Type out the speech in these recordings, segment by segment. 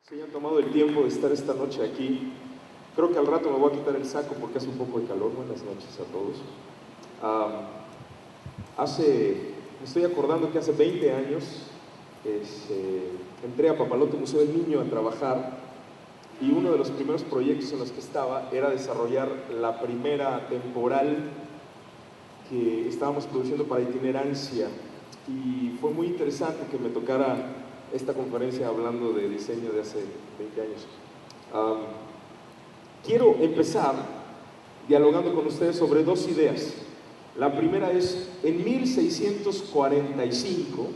Se hayan tomado el tiempo de estar esta noche aquí. Creo que al rato me voy a quitar el saco porque hace un poco de calor. Buenas noches a todos. Me estoy acordando que hace 20 años entré a Papalote Museo del Niño a trabajar, y uno de los primeros proyectos en los que estaba era desarrollar la primera temporal que estábamos produciendo para Itinerancia, y fue muy interesante que me tocara esta conferencia hablando de diseño de hace 20 años. Quiero empezar dialogando con ustedes sobre dos ideas. La primera es, en 1645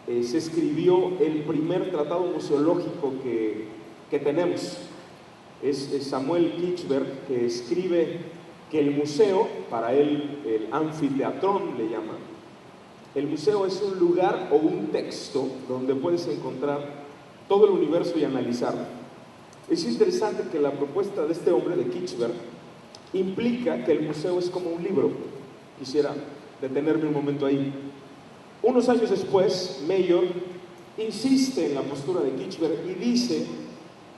se escribió el primer tratado museológico que tenemos. Es Samuel Kirchberg, que escribe que el museo, para él el anfiteatrón le llama, el museo es un lugar o un texto donde puedes encontrar todo el universo y analizarlo. Es interesante que la propuesta de este hombre, de Kirchberg, implica que el museo es como un libro. Quisiera detenerme un momento ahí. Unos años después, Mayor insiste en la postura de Kirchberg y dice,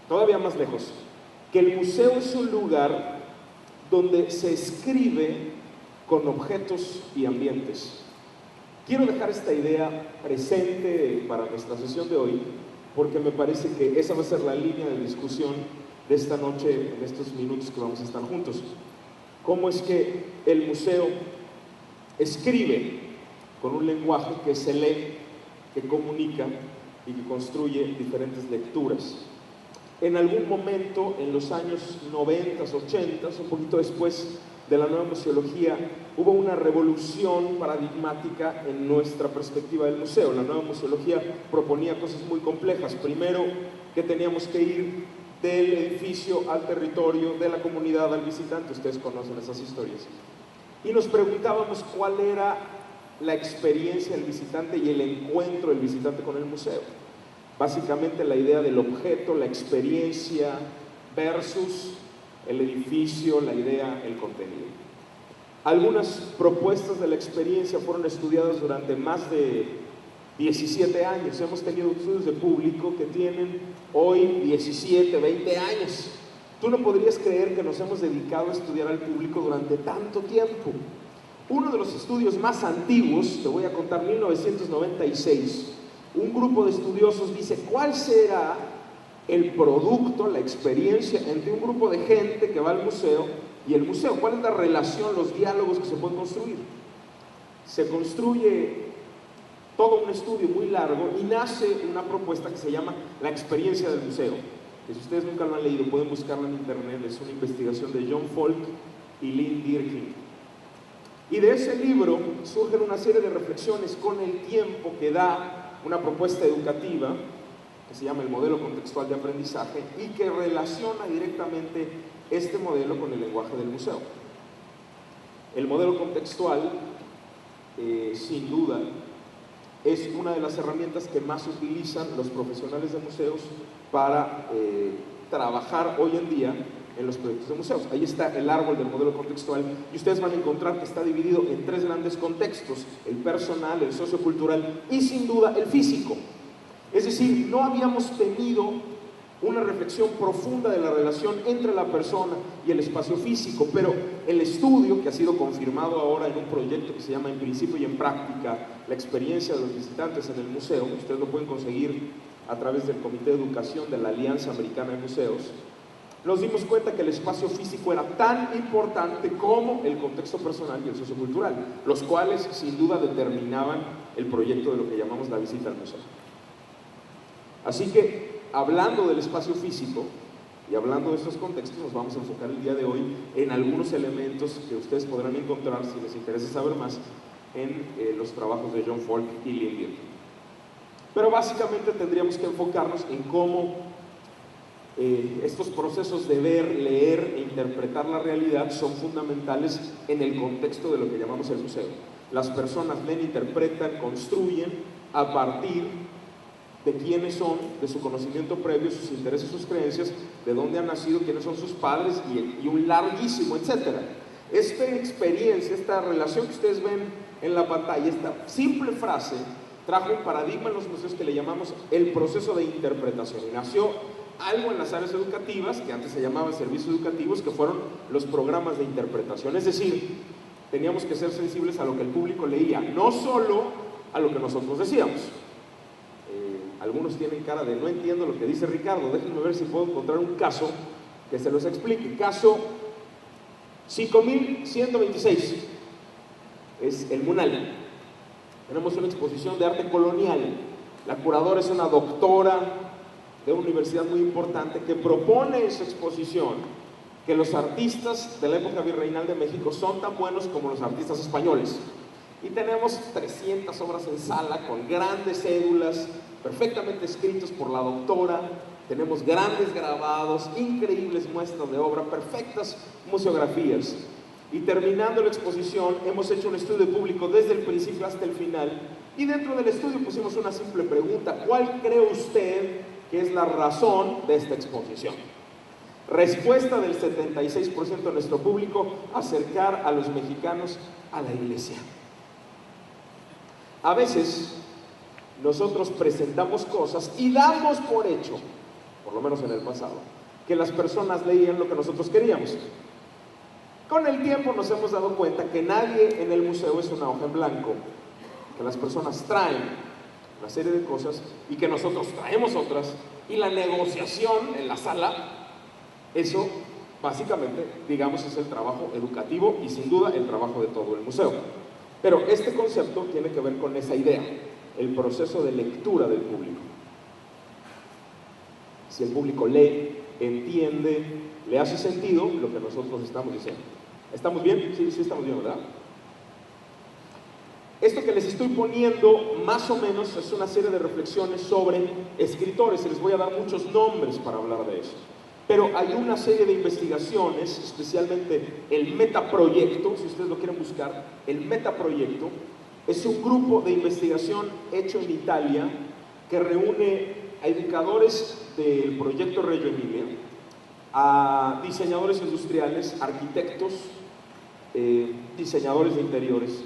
todavía más lejos, que el museo es un lugar donde se escribe con objetos y ambientes. Quiero dejar esta idea presente para nuestra sesión de hoy, porque me parece que esa va a ser la línea de discusión de esta noche, en estos minutos que vamos a estar juntos. ¿Cómo es que el museo escribe con un lenguaje que se lee, que comunica y que construye diferentes lecturas? En algún momento, en los años 90, 80, un poquito después de la nueva museología, hubo una revolución paradigmática en nuestra perspectiva del museo. La nueva museología proponía cosas muy complejas. Primero, que teníamos que ir del edificio al territorio, de la comunidad al visitante. Ustedes conocen esas historias. Y nos preguntábamos cuál era la experiencia del visitante y el encuentro del visitante con el museo. Básicamente la idea del objeto, la experiencia versus el edificio, la idea, el contenido. Algunas propuestas de la experiencia fueron estudiadas durante más de 17 años. Hemos tenido estudios de público que tienen hoy 17, 20 años. Tú no podrías creer que nos hemos dedicado a estudiar al público durante tanto tiempo. Uno de los estudios más antiguos, te voy a contar, 1996, un grupo de estudiosos dice, ¿cuál será el producto, la experiencia entre un grupo de gente que va al museo y el museo? ¿Cuál es la relación, los diálogos que se pueden construir? Se construye todo un estudio muy largo y nace una propuesta que se llama la experiencia del museo, que si ustedes nunca lo han leído pueden buscarla en internet. Es una investigación de John Falk y Lynn Dirking, y de ese libro surgen una serie de reflexiones con el tiempo que da una propuesta educativa que se llama el modelo contextual de aprendizaje y que relaciona directamente este modelo con el lenguaje del museo. El modelo contextual, sin duda, es una de las herramientas que más utilizan los profesionales de museos para trabajar hoy en día en los proyectos de museos. Ahí está el árbol del modelo contextual y ustedes van a encontrar que está dividido en tres grandes contextos: el personal, el sociocultural y sin duda el físico. Es decir, no habíamos tenido una reflexión profunda de la relación entre la persona y el espacio físico, pero el estudio, que ha sido confirmado ahora en un proyecto que se llama En Principio y en Práctica, la experiencia de los visitantes en el museo, ustedes lo pueden conseguir a través del Comité de Educación de la Alianza Americana de Museos, nos dimos cuenta que el espacio físico era tan importante como el contexto personal y el sociocultural, los cuales sin duda determinaban el proyecto de lo que llamamos la visita al museo. Así que, hablando del espacio físico y hablando de estos contextos, nos vamos a enfocar el día de hoy en algunos elementos que ustedes podrán encontrar, si les interesa saber más, en los trabajos de John Falk y Lynn Dirking. Pero básicamente tendríamos que enfocarnos en cómo estos procesos de ver, leer e interpretar la realidad son fundamentales en el contexto de lo que llamamos el museo. Las personas leen, interpretan, construyen a partir de quiénes son, de su conocimiento previo, sus intereses, sus creencias, de dónde han nacido, quiénes son sus padres y un larguísimo, etcétera. Esta experiencia, esta relación que ustedes ven en la pantalla, esta simple frase, trajo un paradigma en los museos que le llamamos el proceso de interpretación. Y nació algo en las áreas educativas, que antes se llamaban servicios educativos, que fueron los programas de interpretación. Es decir, teníamos que ser sensibles a lo que el público leía, no solo a lo que nosotros decíamos. Algunos tienen cara de no entiendo lo que dice Ricardo, déjenme ver si puedo encontrar un caso que se los explique. Caso 5126, es el Munal. Tenemos una exposición de arte colonial. La curadora es una doctora de una universidad muy importante que propone esa exposición, que los artistas de la época virreinal de México son tan buenos como los artistas españoles. Y tenemos 300 obras en sala con grandes cédulas, perfectamente escritos por la doctora. Tenemos grandes grabados, increíbles muestras de obra, perfectas museografías. Y terminando la exposición, hemos hecho un estudio público desde el principio hasta el final. Y dentro del estudio pusimos una simple pregunta: ¿cuál cree usted que es la razón de esta exposición? Respuesta del 76% de nuestro público: acercar a los mexicanos a la iglesia. A veces nosotros presentamos cosas y damos por hecho, por lo menos en el pasado, que las personas leían lo que nosotros queríamos. Con el tiempo nos hemos dado cuenta que nadie en el museo es una hoja en blanco, que las personas traen una serie de cosas y que nosotros traemos otras, y la negociación en la sala, eso básicamente, digamos, es el trabajo educativo y sin duda el trabajo de todo el museo. Pero este concepto tiene que ver con esa idea, el proceso de lectura del público. Si el público lee, entiende, le hace sentido lo que nosotros estamos diciendo. ¿Estamos bien? Sí, sí estamos bien, ¿verdad? Esto que les estoy poniendo más o menos es una serie de reflexiones sobre escritores. Les voy a dar muchos nombres para hablar de eso. Pero hay una serie de investigaciones, especialmente el Metaproyecto, si ustedes lo quieren buscar. El Metaproyecto es un grupo de investigación hecho en Italia que reúne a educadores del proyecto Reggio Emilia, a diseñadores industriales, arquitectos, diseñadores de interiores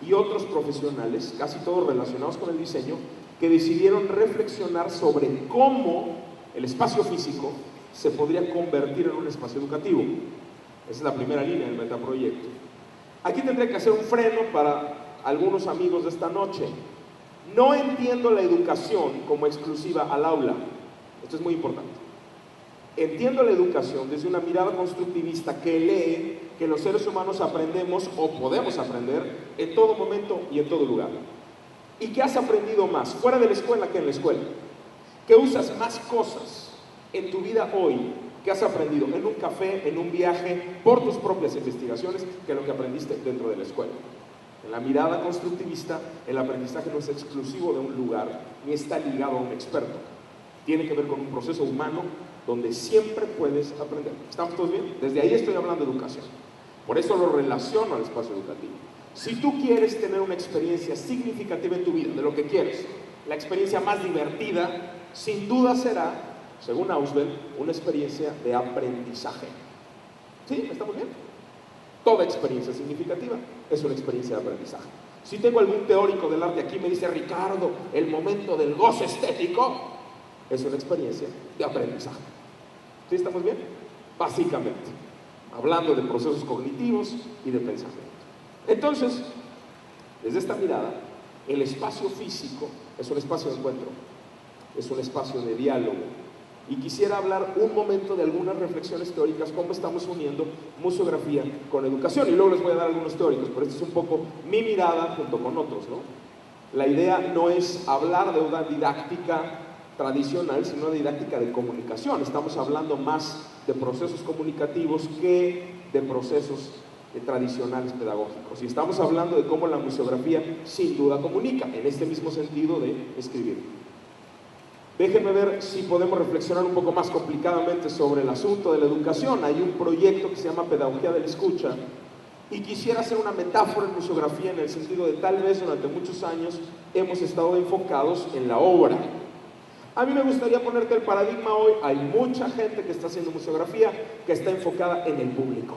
y otros profesionales, casi todos relacionados con el diseño, que decidieron reflexionar sobre cómo el espacio físico se podría convertir en un espacio educativo. Esa es la primera línea del metaproyecto. Aquí tendré que hacer un freno para algunos amigos de esta noche. No entiendo la educación como exclusiva al aula. Esto es muy importante. Entiendo la educación desde una mirada constructivista que lee que los seres humanos aprendemos o podemos aprender en todo momento y en todo lugar. ¿Y que has aprendido más fuera de la escuela que en la escuela? Que usas más cosas en tu vida hoy que has aprendido en un café, en un viaje, por tus propias investigaciones, que lo que aprendiste dentro de la escuela. En la mirada constructivista, el aprendizaje no es exclusivo de un lugar, ni está ligado a un experto. Tiene que ver con un proceso humano donde siempre puedes aprender. ¿Estamos todos bien? Desde ahí estoy hablando de educación. Por eso lo relaciono al espacio educativo. Si tú quieres tener una experiencia significativa en tu vida, de lo que quieres, la experiencia más divertida, sin duda será, según Ausubel, una experiencia de aprendizaje. ¿Sí? ¿Estamos bien? Toda experiencia significativa es una experiencia de aprendizaje. Si tengo algún teórico del arte aquí, me dice: Ricardo, el momento del goce estético es una experiencia de aprendizaje. ¿Sí estamos bien? Básicamente, hablando de procesos cognitivos y de pensamiento. Entonces, desde esta mirada, el espacio físico es un espacio de encuentro, es un espacio de diálogo. Y quisiera hablar un momento de algunas reflexiones teóricas, cómo estamos uniendo museografía con educación. Y luego les voy a dar algunos teóricos, pero esta es un poco mi mirada junto con otros, ¿no? La idea no es hablar de una didáctica tradicional, sino de didáctica de comunicación. Estamos hablando más de procesos comunicativos que de procesos tradicionales pedagógicos. Y estamos hablando de cómo la museografía sin duda comunica, en este mismo sentido de escribir. Déjenme ver si podemos reflexionar un poco más complicadamente sobre el asunto de la educación. Hay un proyecto que se llama Pedagogía de la Escucha y quisiera hacer una metáfora en museografía en el sentido de tal vez durante muchos años hemos estado enfocados en la obra. A mí me gustaría ponerte el paradigma hoy. Hay mucha gente que está haciendo museografía que está enfocada en el público.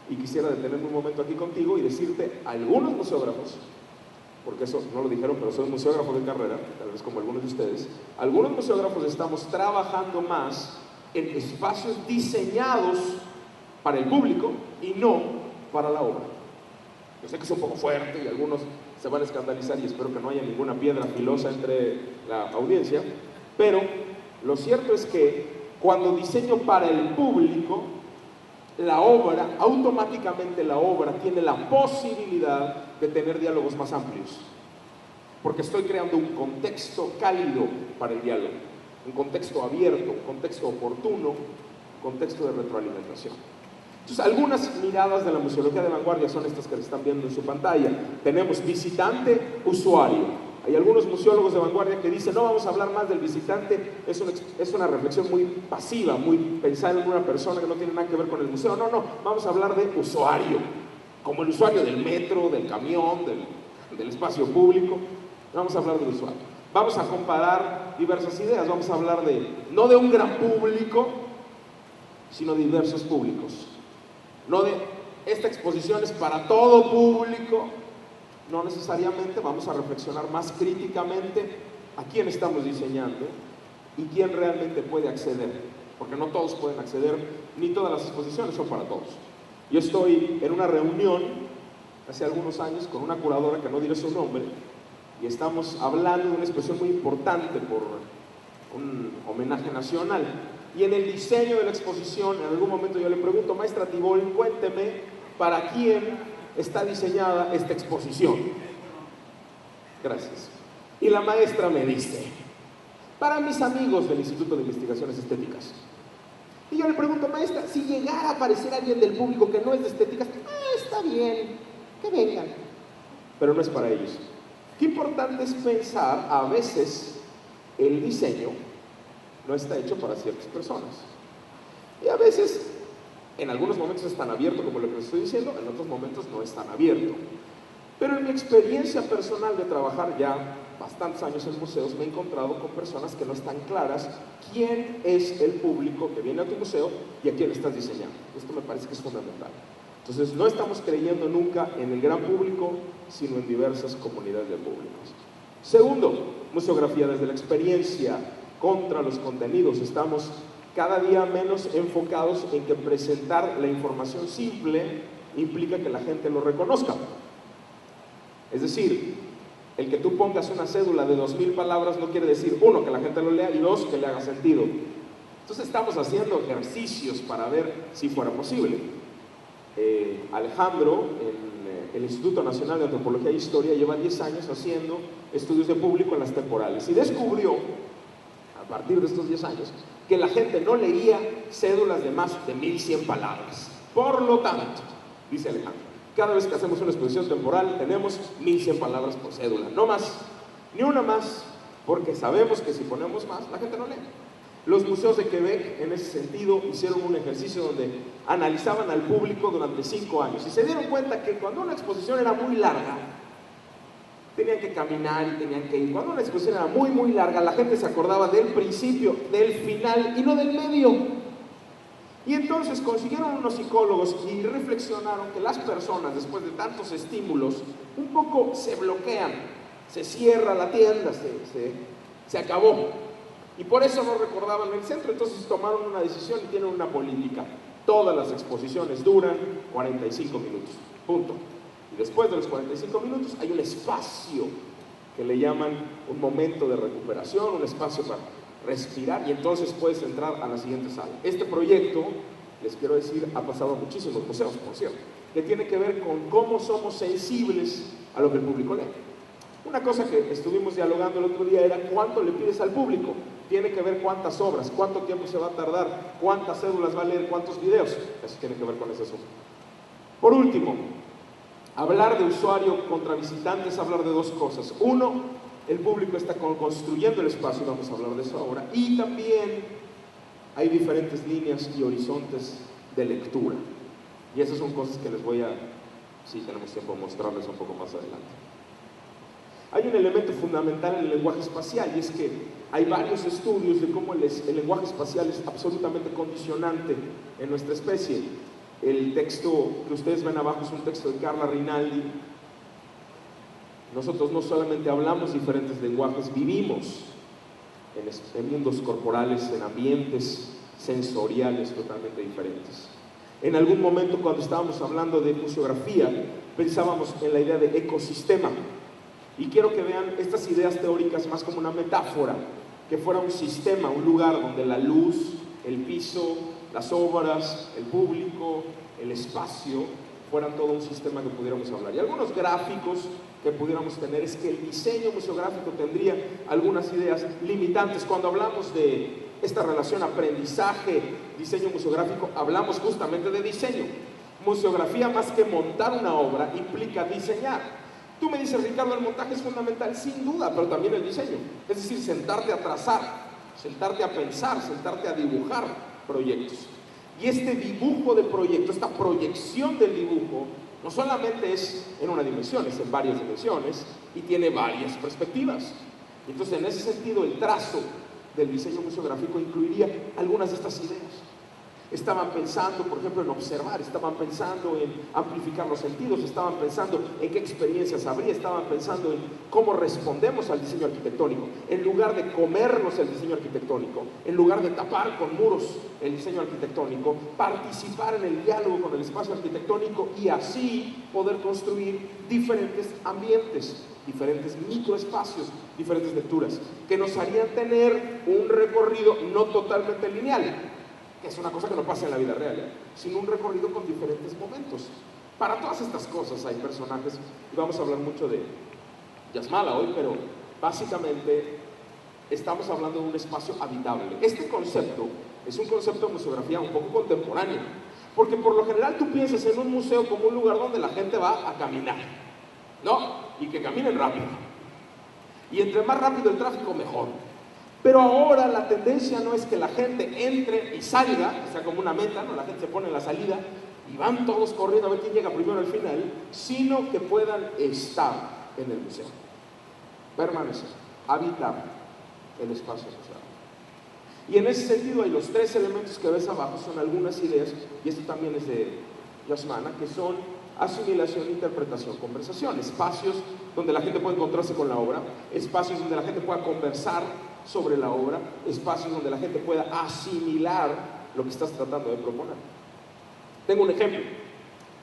Y quisiera detenerme un momento aquí contigo y decirte, algunos museógrafos porque eso no lo dijeron, pero soy museógrafo de carrera, tal vez como algunos de ustedes. Algunos museógrafos estamos trabajando más en espacios diseñados para el público y no para la obra. Yo sé que es un poco fuerte y algunos se van a escandalizar y espero que no haya ninguna piedra filosa entre la audiencia, pero lo cierto es que cuando diseño para el público, la obra, automáticamente la obra tiene la posibilidad de tener diálogos más amplios, porque estoy creando un contexto cálido para el diálogo, un contexto abierto, un contexto oportuno, un contexto de retroalimentación. Entonces, algunas miradas de la museología de vanguardia son estas que están viendo en su pantalla. Tenemos visitante, usuario. Hay algunos museólogos de vanguardia que dicen, no vamos a hablar más del visitante, es una reflexión muy pasiva, muy pensada en una persona que no tiene nada que ver con el museo. No, vamos a hablar de usuario, como el usuario del metro, del camión, del espacio público. Vamos a hablar del usuario. Vamos a comparar diversas ideas, vamos a hablar no de un gran público, sino de diversos públicos. No de esta exposición es para todo público, no necesariamente. Vamos a reflexionar más críticamente a quién estamos diseñando y quién realmente puede acceder, porque no todos pueden acceder, ni todas las exposiciones son para todos. Yo estoy en una reunión hace algunos años con una curadora que no diré su nombre y estamos hablando de una exposición muy importante por un homenaje nacional. Y en el diseño de la exposición, en algún momento yo le pregunto, maestra Tibol, cuénteme para quién está diseñada esta exposición. Gracias. Y la maestra me dice, para mis amigos del Instituto de Investigaciones Estéticas. Y yo le pregunto, maestra, si llegara a aparecer alguien del público que no es de estéticas, está bien, que vengan. Pero no es para ellos. Qué importante es pensar, a veces, el diseño no está hecho para ciertas personas. Y a veces, en algunos momentos es tan abierto como lo que les estoy diciendo, en otros momentos no es tan abierto. Pero en mi experiencia personal de trabajar ya bastantes años en museos, me he encontrado con personas que no están claras quién es el público que viene a tu museo y a quién estás diseñando. Esto me parece que es fundamental. Entonces, no estamos creyendo nunca en el gran público, sino en diversas comunidades de públicos. Segundo, museografía desde la experiencia contra los contenidos. Estamos cada día menos enfocados en que presentar la información simple implica que la gente lo reconozca. Es decir, el que tú pongas una cédula de 2000 palabras no quiere decir, uno, que la gente lo lea y dos, que le haga sentido. Entonces estamos haciendo ejercicios para ver si fuera posible. Alejandro, en el Instituto Nacional de Antropología e Historia, lleva 10 años haciendo estudios de público en las temporales y descubrió, a partir de estos 10 años, que la gente no leía cédulas de más de 1100 palabras. Por lo tanto, dice Alejandro, cada vez que hacemos una exposición temporal tenemos 1100 palabras por cédula, no más, ni una más, porque sabemos que si ponemos más, la gente no lee. Los museos de Quebec, en ese sentido, hicieron un ejercicio donde analizaban al público durante 5 años y se dieron cuenta que cuando una exposición era muy larga, tenían que caminar y tenían que ir. Cuando una exposición era muy, muy larga, la gente se acordaba del principio, del final y no del medio. Y entonces consiguieron unos psicólogos y reflexionaron que las personas, después de tantos estímulos, un poco se bloquean, se cierra la tienda, se acabó. Y por eso no recordaban el centro. Entonces tomaron una decisión y tienen una política. Todas las exposiciones duran 45 minutos, punto. Y después de los 45 minutos hay un espacio que le llaman un momento de recuperación, un espacio para respirar, y entonces puedes entrar a la siguiente sala. Este proyecto, les quiero decir, ha pasado a muchísimos museos, por cierto, que tiene que ver con cómo somos sensibles a lo que el público lee. Una cosa que estuvimos dialogando el otro día era cuánto le pides al público. Tiene que ver cuántas obras, cuánto tiempo se va a tardar, cuántas cédulas va a leer, cuántos videos. Eso tiene que ver con ese asunto. Por último, hablar de usuario contra visitantes, hablar de dos cosas. Uno, el público está construyendo el espacio, vamos a hablar de eso ahora, y también hay diferentes líneas y horizontes de lectura. Y esas son cosas que les voy a, si tenemos tiempo, mostrarles un poco más adelante. Hay un elemento fundamental en el lenguaje espacial, y es que hay varios estudios de cómo el lenguaje espacial es absolutamente condicionante en nuestra especie. El texto que ustedes ven abajo es un texto de Carla Rinaldi, Nosotros no solamente hablamos diferentes lenguajes, vivimos en mundos corporales, en ambientes sensoriales totalmente diferentes. En algún momento, cuando estábamos hablando de museografía, pensábamos en la idea de ecosistema. Y quiero que vean estas ideas teóricas más como una metáfora, que fuera un sistema, un lugar donde la luz, el piso, las obras, el público, el espacio, fueran todo un sistema que pudiéramos hablar. Y algunos gráficos que pudiéramos tener es que el diseño museográfico tendría algunas ideas limitantes. Cuando hablamos de esta relación aprendizaje, diseño museográfico, hablamos justamente de diseño. Museografía, más que montar una obra, implica diseñar. Tú me dices, Ricardo, el montaje es fundamental, sin duda, pero también el diseño. Es decir, sentarte a trazar, sentarte a pensar, sentarte a dibujar proyectos. Y este dibujo de proyecto, esta proyección del dibujo, no solamente es en una dimensión, es en varias dimensiones y tiene varias perspectivas. Entonces, en ese sentido, el trazo del diseño museográfico incluiría algunas de estas ideas. Estaban pensando, por ejemplo, en observar, estaban pensando en amplificar los sentidos, estaban pensando en qué experiencias habría, estaban pensando en cómo respondemos al diseño arquitectónico. En lugar de comernos el diseño arquitectónico, en lugar de tapar con muros el diseño arquitectónico, participar en el diálogo con el espacio arquitectónico y así poder construir diferentes ambientes, diferentes microespacios, diferentes lecturas, que nos harían tener un recorrido no totalmente lineal, que es una cosa que no pasa en la vida real, sino un recorrido con diferentes momentos. Para todas estas cosas hay personajes, y vamos a hablar mucho de Yasmala hoy, pero básicamente estamos hablando de un espacio habitable. Este concepto es un concepto de museografía un poco contemporáneo, porque por lo general tú piensas en un museo como un lugar donde la gente va a caminar, ¿no? Y que caminen rápido. Y entre más rápido el tráfico, mejor. Pero ahora la tendencia no es que la gente entre y salga, o sea, como una meta, ¿no? La gente se pone en la salida y van todos corriendo a ver quién llega primero al final, sino que puedan estar en el museo, permanecer, habitar el espacio social. Y en ese sentido hay los tres elementos que ves abajo, son algunas ideas, y esto también es de Yasmana, que son asimilación, interpretación, conversación, espacios donde la gente puede encontrarse con la obra, espacios donde la gente pueda conversar sobre la obra, espacios donde la gente pueda asimilar lo que estás tratando de proponer. Tengo un ejemplo.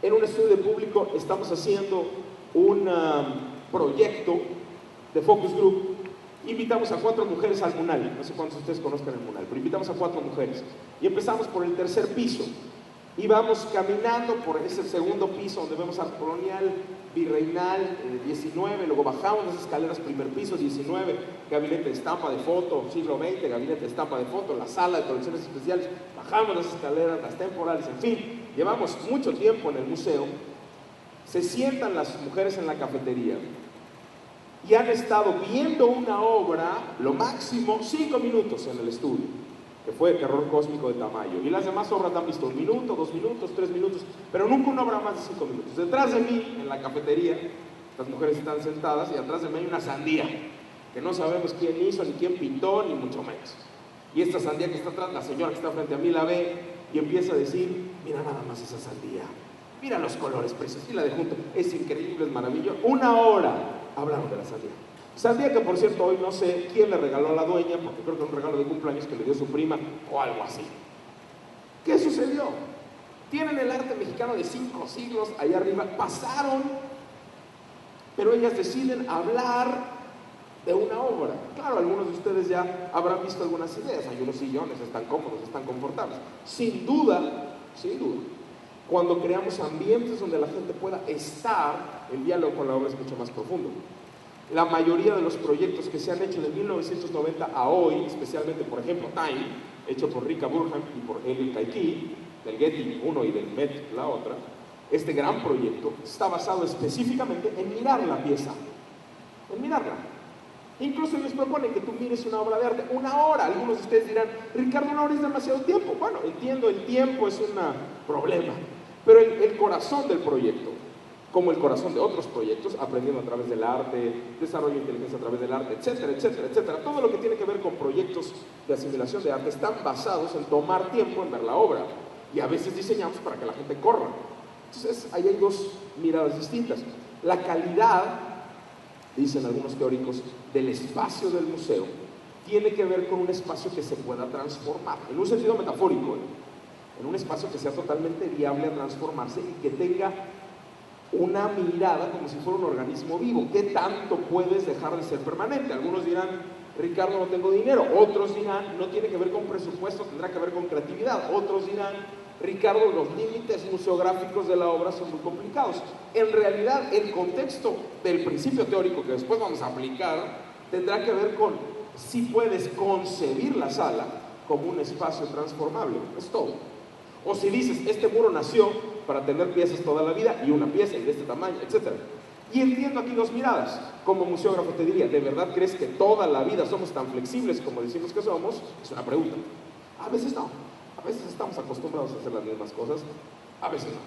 En un estudio de público estamos haciendo un proyecto de focus group. Invitamos a 4 mujeres al Munal, no sé cuántos de ustedes conozcan el Munal, pero invitamos a 4 mujeres y empezamos por el tercer piso. Y vamos caminando por ese segundo piso donde vemos Arte Colonial, Virreinal, 19, luego bajamos las escaleras, primer piso, 19, gabinete de estampa de foto, siglo XX, gabinete de estampa de foto, la sala de colecciones especiales, bajamos las escaleras, las temporales, en fin, llevamos mucho tiempo en el museo. Se sientan las mujeres en la cafetería y han estado viendo una obra, lo máximo 5 minutos en el estudio, que fue El Terror Cósmico de Tamayo, y las demás obras han visto 1 minuto, 2 minutos, 3 minutos, pero nunca una obra más de 5 minutos. Detrás de mí, en la cafetería, las mujeres están sentadas y atrás de mí hay una sandía, que no sabemos quién hizo, ni quién pintó, ni mucho menos. Y esta sandía que está atrás, la señora que está frente a mí la ve y empieza a decir, mira nada más esa sandía, mira los colores preciosos, y la de junto, es increíble, es maravilloso. 1 hora hablaron de la sandía. Sandía que, por cierto, hoy no sé quién le regaló a la dueña, porque creo que es un regalo de cumpleaños que le dio su prima o algo así. ¿Qué sucedió? Tienen el arte mexicano de 5 siglos allá arriba, pasaron, pero ellas deciden hablar de una obra. Claro, algunos de ustedes ya habrán visto algunas ideas, hay unos sillones, están cómodos, están confortables. Sin duda, cuando creamos ambientes donde la gente pueda estar, el diálogo con la obra es mucho más profundo. La mayoría de los proyectos que se han hecho de 1990 a hoy, especialmente, por ejemplo, Time, hecho por Rika Burhan y por Eli Kaiki, del Getty 1 y del Met la otra, este gran proyecto está basado específicamente en mirar la pieza, en mirarla. Incluso ellos proponen que tú mires una obra de arte 1 hora. Algunos de ustedes dirán, Ricardo, 1 hora es demasiado tiempo. Bueno, entiendo, el tiempo es un problema, pero el corazón del proyecto, como el corazón de otros proyectos, aprendiendo a través del arte, desarrollo de inteligencia a través del arte, etcétera, etcétera, etcétera. Todo lo que tiene que ver con proyectos de asimilación de arte están basados en tomar tiempo en ver la obra. Y a veces diseñamos para que la gente corra. Entonces, ahí hay 2 miradas distintas. La calidad dicen algunos teóricos, del espacio del museo tiene que ver con un espacio que se pueda transformar, en un sentido metafórico, en un espacio que sea totalmente viable a transformarse y que tenga una mirada como si fuera un organismo vivo. ¿Qué tanto puedes dejar de ser permanente? Algunos dirán, Ricardo, no tengo dinero. Otros dirán, no tiene que ver con presupuesto, tendrá que ver con creatividad. Otros dirán, Ricardo, los límites museográficos de la obra son muy complicados. En realidad, el contexto del principio teórico que después vamos a aplicar tendrá que ver con si puedes concebir la sala como un espacio transformable. Es todo. O si dices, este muro nació para tener piezas toda la vida y una pieza y de este tamaño, etc. Y entiendo aquí dos miradas. Como museógrafo te diría, ¿de verdad crees que toda la vida somos tan flexibles como decimos que somos? Es una pregunta. A veces no. A veces estamos acostumbrados a hacer las mismas cosas, a veces no.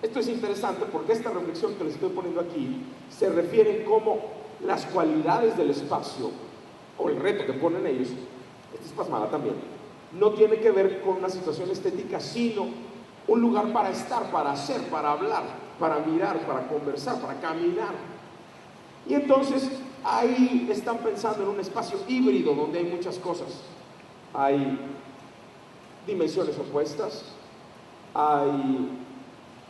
Esto es interesante porque esta reflexión que les estoy poniendo aquí se refiere cómo las cualidades del espacio o el reto que ponen ellos, esta es pasmada también, no tiene que ver con una situación estética, sino un lugar para estar, para hacer, para hablar, para mirar, para conversar, para caminar. Y entonces ahí están pensando en un espacio híbrido donde hay muchas cosas. Hay dimensiones opuestas, hay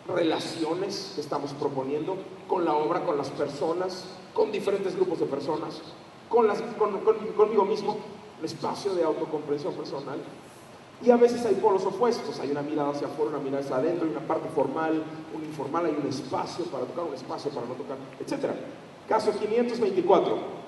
relaciones que estamos proponiendo con la obra, con las personas, con diferentes grupos de personas, conmigo mismo, un espacio de autocomprensión personal. Y a veces hay polos opuestos, hay una mirada hacia afuera, una mirada hacia adentro, hay una parte formal, una informal, hay un espacio para tocar, un espacio para no tocar, etc. Caso 524.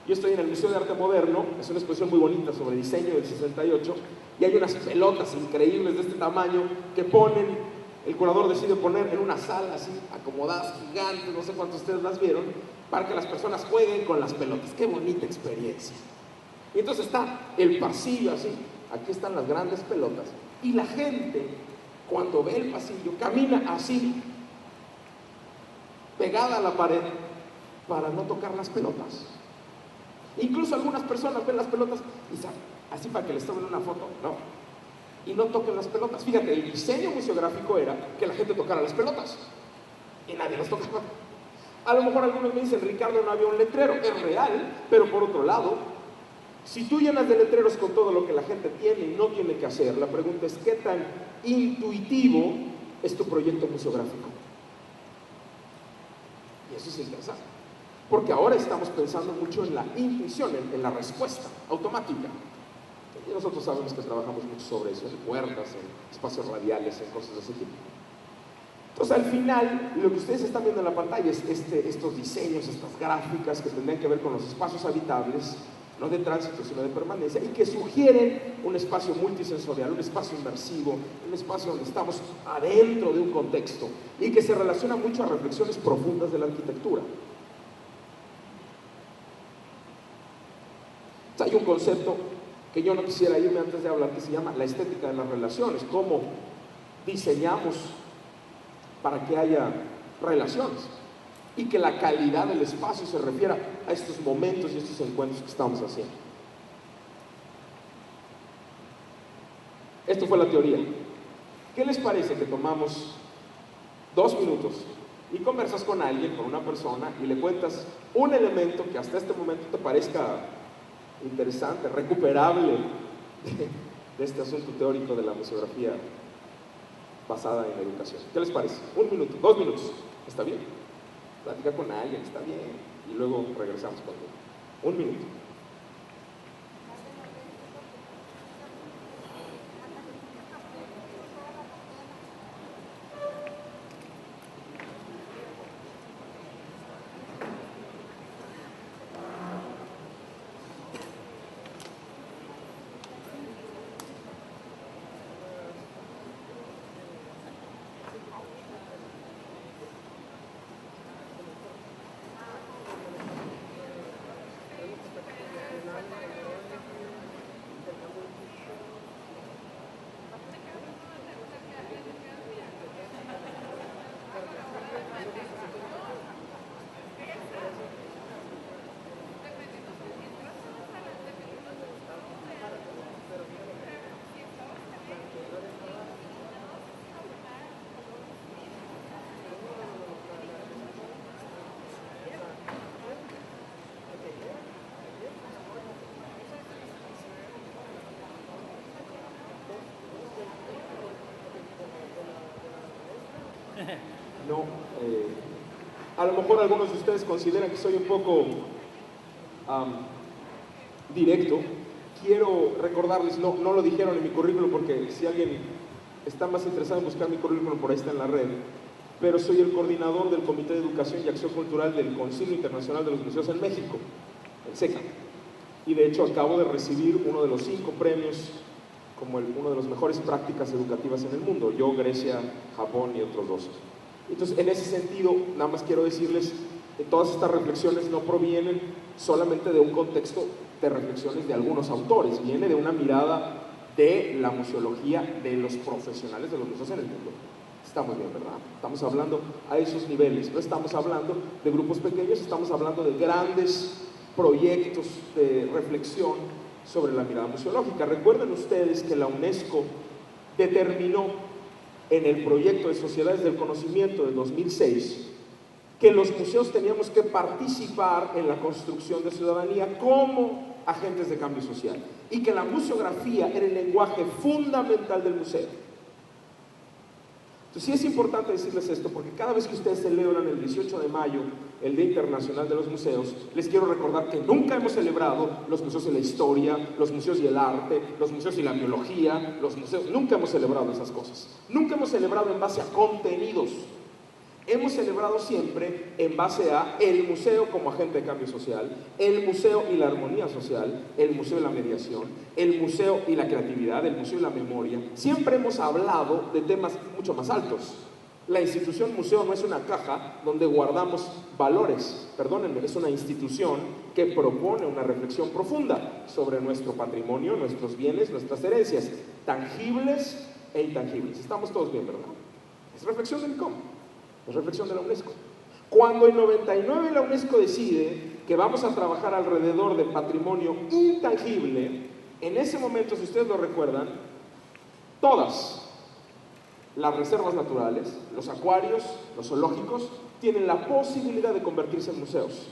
Yo estoy en el Museo de Arte Moderno, es una exposición muy bonita sobre diseño del 68, y hay unas pelotas increíbles de este tamaño que el curador decide poner en una sala así, acomodadas, gigantes, no sé cuántos de ustedes las vieron, para que las personas jueguen con las pelotas. ¡Qué bonita experiencia! Y entonces está el pasillo así, aquí están las grandes pelotas, y la gente, cuando ve el pasillo, camina así, pegada a la pared, para no tocar las pelotas. Incluso algunas personas ven las pelotas y saben, así para que les tomen una foto, no, y no toquen las pelotas. Fíjate, el diseño museográfico era que la gente tocara las pelotas, y nadie las tocaba. A lo mejor algunos me dicen, Ricardo, no había un letrero. Es real, pero por otro lado, si tú llenas de letreros con todo lo que la gente tiene y no tiene que hacer, la pregunta es, ¿qué tan intuitivo es tu proyecto museográfico? Y eso es interesante, porque ahora estamos pensando mucho en la intuición, en la respuesta automática. Y nosotros sabemos que trabajamos mucho sobre eso, en puertas, en espacios radiales, en cosas de ese tipo. Entonces, al final, lo que ustedes están viendo en la pantalla es estos diseños, estas gráficas que tendrían que ver con los espacios habitables, no de tránsito, sino de permanencia, y que sugieren un espacio multisensorial, un espacio inmersivo, un espacio donde estamos adentro de un contexto, y que se relaciona mucho a reflexiones profundas de la arquitectura. Hay un concepto que yo no quisiera irme antes de hablar, que se llama la estética de las relaciones, cómo diseñamos para que haya relaciones y que la calidad del espacio se refiera a estos momentos y estos encuentros que estamos haciendo. Esto fue la teoría. ¿Qué les parece que tomamos 2 minutos y conversas con alguien, con una persona, y le cuentas un elemento que hasta este momento te parezca interesante, recuperable de este asunto teórico de la museografía basada en la educación? ¿Qué les parece? 1 minuto, 2 minutos, ¿está bien? Platica con alguien, está bien, y luego regresamos contigo. 1 minuto. No, a lo mejor algunos de ustedes consideran que soy un poco directo. Quiero recordarles, no lo dijeron en mi currículum porque si alguien está más interesado en buscar mi currículum, por ahí está en la red, pero soy el coordinador del Comité de Educación y Acción Cultural del Concilio Internacional de los Museos en México, el CECA. Y de hecho acabo de recibir uno de los 5 premios como uno de las mejores prácticas educativas en el mundo, yo, Grecia, Japón y otros 2. Entonces, en ese sentido, nada más quiero decirles que todas estas reflexiones no provienen solamente de un contexto de reflexiones de algunos autores, viene de una mirada de la museología de los profesionales de los museos en el mundo. Estamos bien, ¿verdad? Estamos hablando a esos niveles, no estamos hablando de grupos pequeños, estamos hablando de grandes proyectos de reflexión sobre la mirada museológica. Recuerden ustedes que la UNESCO determinó en el proyecto de Sociedades del Conocimiento de 2006 que los museos teníamos que participar en la construcción de ciudadanía como agentes de cambio social y que la museografía era el lenguaje fundamental del museo. Entonces sí es importante decirles esto porque cada vez que ustedes celebran el 18 de mayo el Día Internacional de los Museos, les quiero recordar que nunca hemos celebrado los museos y la historia, los museos y el arte, los museos y la biología, los museos, nunca hemos celebrado esas cosas. Nunca hemos celebrado en base a contenidos. Hemos celebrado siempre en base a el museo como agente de cambio social, el museo y la armonía social, el museo y la mediación, el museo y la creatividad, el museo y la memoria. Siempre hemos hablado de temas mucho más altos. La institución museo no es una caja donde guardamos valores, perdónenme, es una institución que propone una reflexión profunda sobre nuestro patrimonio, nuestros bienes, nuestras herencias, tangibles e intangibles. Estamos todos bien, ¿verdad? Es reflexión del ICOM. Es reflexión de la UNESCO. Cuando en 99 la UNESCO decide que vamos a trabajar alrededor del patrimonio intangible, en ese momento, si ustedes lo recuerdan, todas las reservas naturales, los acuarios, los zoológicos, tienen la posibilidad de convertirse en museos.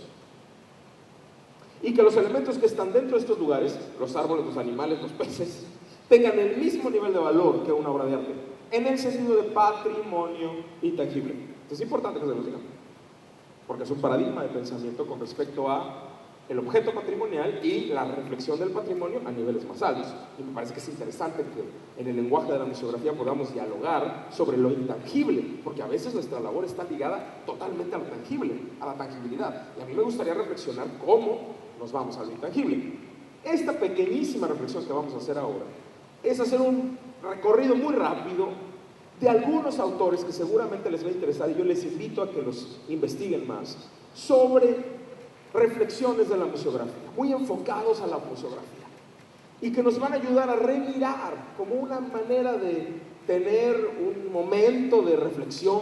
Y que los elementos que están dentro de estos lugares, los árboles, los animales, los peces, tengan el mismo nivel de valor que una obra de arte, en el sentido de patrimonio intangible. Es importante que se lo digan, porque es un paradigma de pensamiento con respecto a el objeto patrimonial y la reflexión del patrimonio a niveles más altos. Y me parece que es interesante que en el lenguaje de la museografía podamos dialogar sobre lo intangible, porque a veces nuestra labor está ligada totalmente a lo tangible, a la tangibilidad. Y a mí me gustaría reflexionar cómo nos vamos a lo intangible. Esta pequeñísima reflexión que vamos a hacer ahora es hacer un recorrido muy rápido de algunos autores que seguramente les va a interesar, y yo les invito a que los investiguen más, sobre reflexiones de la museografía, muy enfocados a la museografía, y que nos van a ayudar a remirar como una manera de tener un momento de reflexión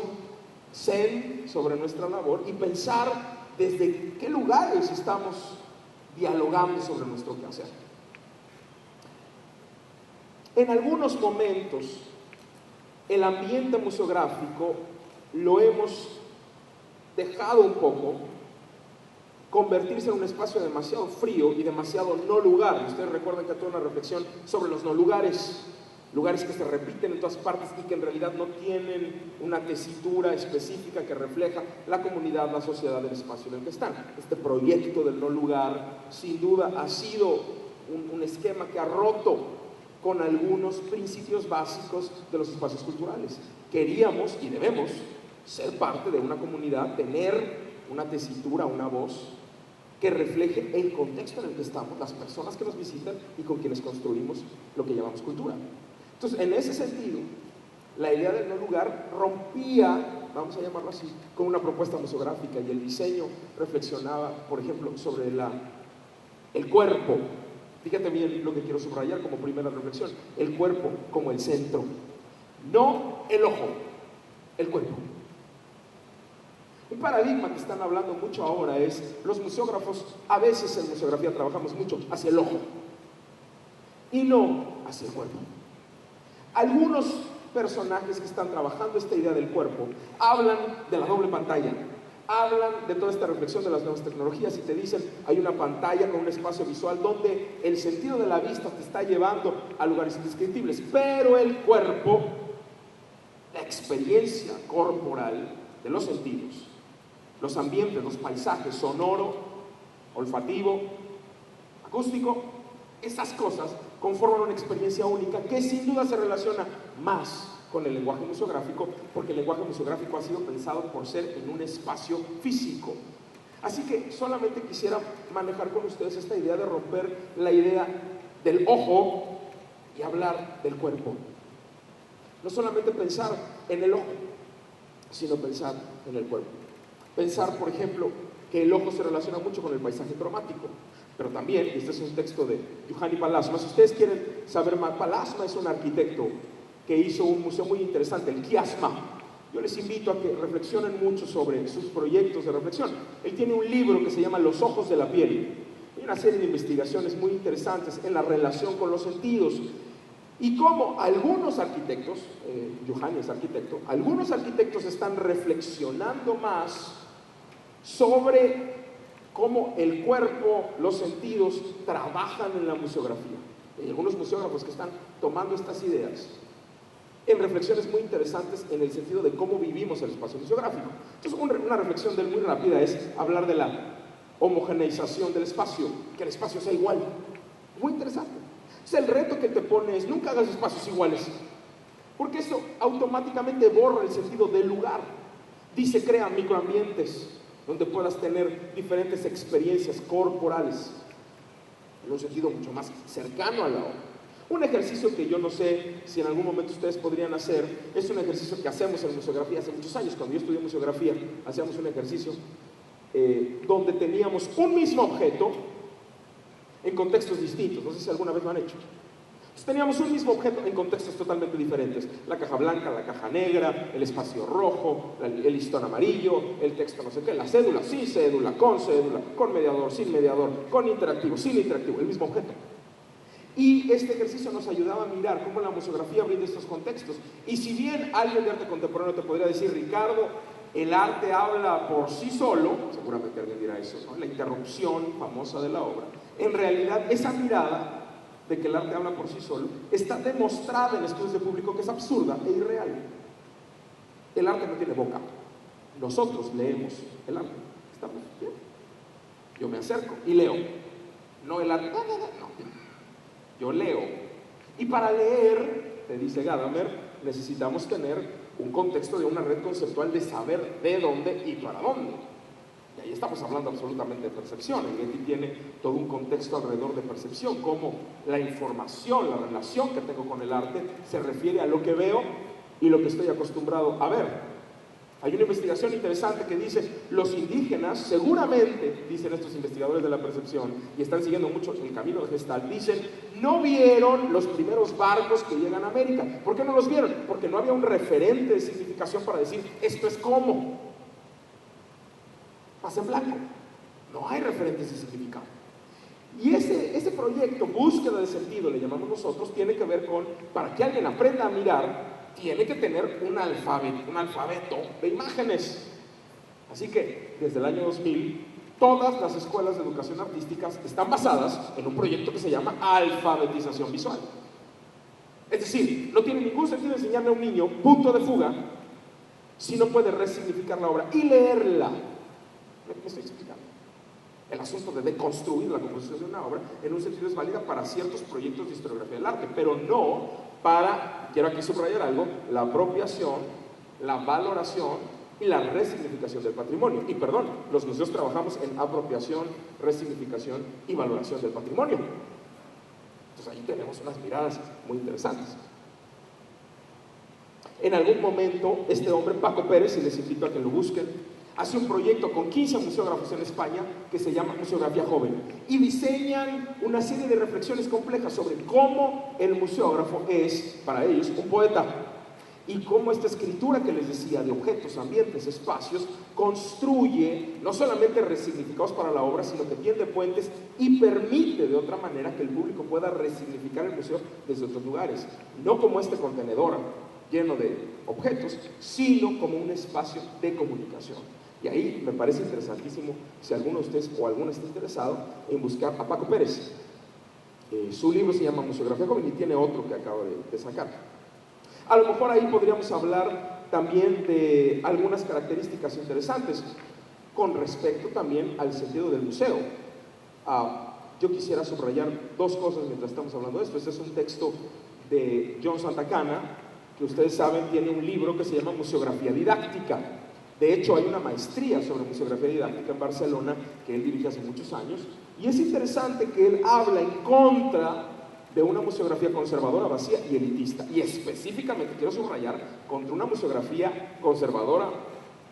zen sobre nuestra labor y pensar desde qué lugares estamos dialogando sobre nuestro quehacer. En algunos momentos el ambiente museográfico lo hemos dejado un poco convertirse en un espacio demasiado frío y demasiado no lugar. Ustedes recuerdan que tuve una reflexión sobre los no lugares, lugares que se repiten en todas partes y que en realidad no tienen una tesitura específica que refleja la comunidad, la sociedad, el espacio en el que están. Este proyecto del no lugar, sin duda, ha sido un esquema que ha roto con algunos principios básicos de los espacios culturales. Queríamos y debemos ser parte de una comunidad, tener una tesitura, una voz que refleje el contexto en el que estamos, las personas que nos visitan y con quienes construimos lo que llamamos cultura. Entonces, en ese sentido, la idea del no lugar rompía, vamos a llamarlo así, con una propuesta museográfica, y el diseño reflexionaba, por ejemplo, sobre el cuerpo. Fíjate bien lo que quiero subrayar como primera reflexión: el cuerpo como el centro, no el ojo, el cuerpo. Un paradigma que están hablando mucho ahora es, los museógrafos, a veces en museografía trabajamos mucho hacia el ojo y no hacia el cuerpo. Algunos personajes que están trabajando esta idea del cuerpo hablan de la doble pantalla, hablan de toda esta reflexión de las nuevas tecnologías y te dicen, hay una pantalla con un espacio visual donde el sentido de la vista te está llevando a lugares indescriptibles, pero el cuerpo, la experiencia corporal de los sentidos, los ambientes, los paisajes, sonoro, olfativo, acústico, esas cosas conforman una experiencia única que sin duda se relaciona más con el lenguaje museográfico, porque el lenguaje museográfico ha sido pensado por ser en un espacio físico. Así que solamente quisiera manejar con ustedes esta idea de romper la idea del ojo y hablar del cuerpo. No solamente pensar en el ojo, sino pensar en el cuerpo. Pensar, por ejemplo, que el ojo se relaciona mucho con el paisaje cromático, pero también, y este es un texto de Juhani Pallasmaa, si ustedes quieren saber más, Pallasmaa es un arquitecto que hizo un museo muy interesante, el Kiasma. Yo les invito a que reflexionen mucho sobre sus proyectos de reflexión. Él tiene un libro que se llama Los ojos de la piel. Hay una serie de investigaciones muy interesantes en la relación con los sentidos y cómo algunos arquitectos, Juhani es arquitecto, algunos arquitectos están reflexionando más sobre cómo el cuerpo, los sentidos trabajan en la museografía. Hay algunos museógrafos que están tomando estas ideas en reflexiones muy interesantes en el sentido de cómo vivimos el espacio museográfico. Entonces, una reflexión de él muy rápida es hablar de la homogeneización del espacio, que el espacio sea igual. Muy interesante. Entonces, el reto que te pone es nunca hagas espacios iguales, porque eso automáticamente borra el sentido del lugar. Dice, crea microambientes donde puedas tener diferentes experiencias corporales en un sentido mucho más cercano a la obra. Un ejercicio que yo no sé si en algún momento ustedes podrían hacer, es un ejercicio que hacemos en museografía hace muchos años. Cuando yo estudié museografía, hacíamos un ejercicio donde teníamos un mismo objeto en contextos distintos. No sé si alguna vez lo han hecho. Entonces, teníamos un mismo objeto en contextos totalmente diferentes. La caja blanca, la caja negra, el espacio rojo, el listón amarillo, el texto no sé qué, la cédula, sin cédula, con mediador, sin mediador, con interactivo, sin interactivo, el mismo objeto. Y este ejercicio nos ayudaba a mirar cómo la museografía brinda estos contextos. Y si bien alguien de arte contemporáneo te podría decir, Ricardo, el arte habla por sí solo, seguramente alguien dirá eso, ¿no? La interrupción famosa de la obra. En realidad, esa mirada de que el arte habla por sí solo está demostrada en estudios de público que es absurda e irreal. El arte no tiene boca. Nosotros leemos el arte. ¿Estamos bien? Yo me acerco y leo. No el arte. No. Yo leo. Y para leer, te dice Gadamer, necesitamos tener un contexto de una red conceptual de saber de dónde y para dónde. Y ahí estamos hablando absolutamente de percepción. El Getty tiene todo un contexto alrededor de percepción, cómo la información, la relación que tengo con el arte se refiere a lo que veo y lo que estoy acostumbrado a ver. Hay una investigación interesante que dice, los indígenas, seguramente, dicen estos investigadores de la percepción, y están siguiendo mucho el camino de Gestalt, dicen, no vieron los primeros barcos que llegan a América. ¿Por qué no los vieron? Porque no había un referente de significación para decir, esto es cómo. Pasa en blanco. No hay referentes de significado. Y ese proyecto, búsqueda de sentido, le llamamos nosotros, tiene que ver con, para que alguien aprenda a mirar, tiene que tener un alfabeto de imágenes. Así que, desde el año 2000, todas las escuelas de educación artística están basadas en un proyecto que se llama alfabetización visual. Es decir, no tiene ningún sentido enseñarle a un niño punto de fuga si no puede resignificar la obra y leerla. ¿Me estoy explicando? El asunto de deconstruir la composición de una obra en un sentido es válida para ciertos proyectos de historiografía del arte, pero no para, quiero aquí subrayar algo, la apropiación, la valoración y la resignificación del patrimonio. Y perdón, los museos trabajamos en apropiación, resignificación y valoración del patrimonio. Entonces ahí tenemos unas miradas muy interesantes. En algún momento, este hombre, Paco Pérez, y les invito a que lo busquen, hace un proyecto con 15 museógrafos en España que se llama Museografía Joven y diseñan una serie de reflexiones complejas sobre cómo el museógrafo es, para ellos, un poeta y cómo esta escritura que les decía de objetos, ambientes, espacios, construye no solamente resignificados para la obra, sino que tiende puentes y permite de otra manera que el público pueda resignificar el museo desde otros lugares, no como este contenedor lleno de objetos, sino como un espacio de comunicación. Y ahí me parece interesantísimo, si alguno de ustedes o alguno está interesado en buscar a Paco Pérez. Su libro se llama Museografía Joven y tiene otro que acabo de sacar. A lo mejor ahí podríamos hablar también de algunas características interesantes con respecto también al sentido del museo. Yo quisiera subrayar dos cosas mientras estamos hablando de esto. Este es un texto de John Santacana, que ustedes saben tiene un libro que se llama Museografía Didáctica. De hecho, hay una maestría sobre museografía didáctica en Barcelona que él dirige hace muchos años, y es interesante que él habla en contra de una museografía conservadora, vacía y elitista, y específicamente quiero subrayar contra una museografía conservadora,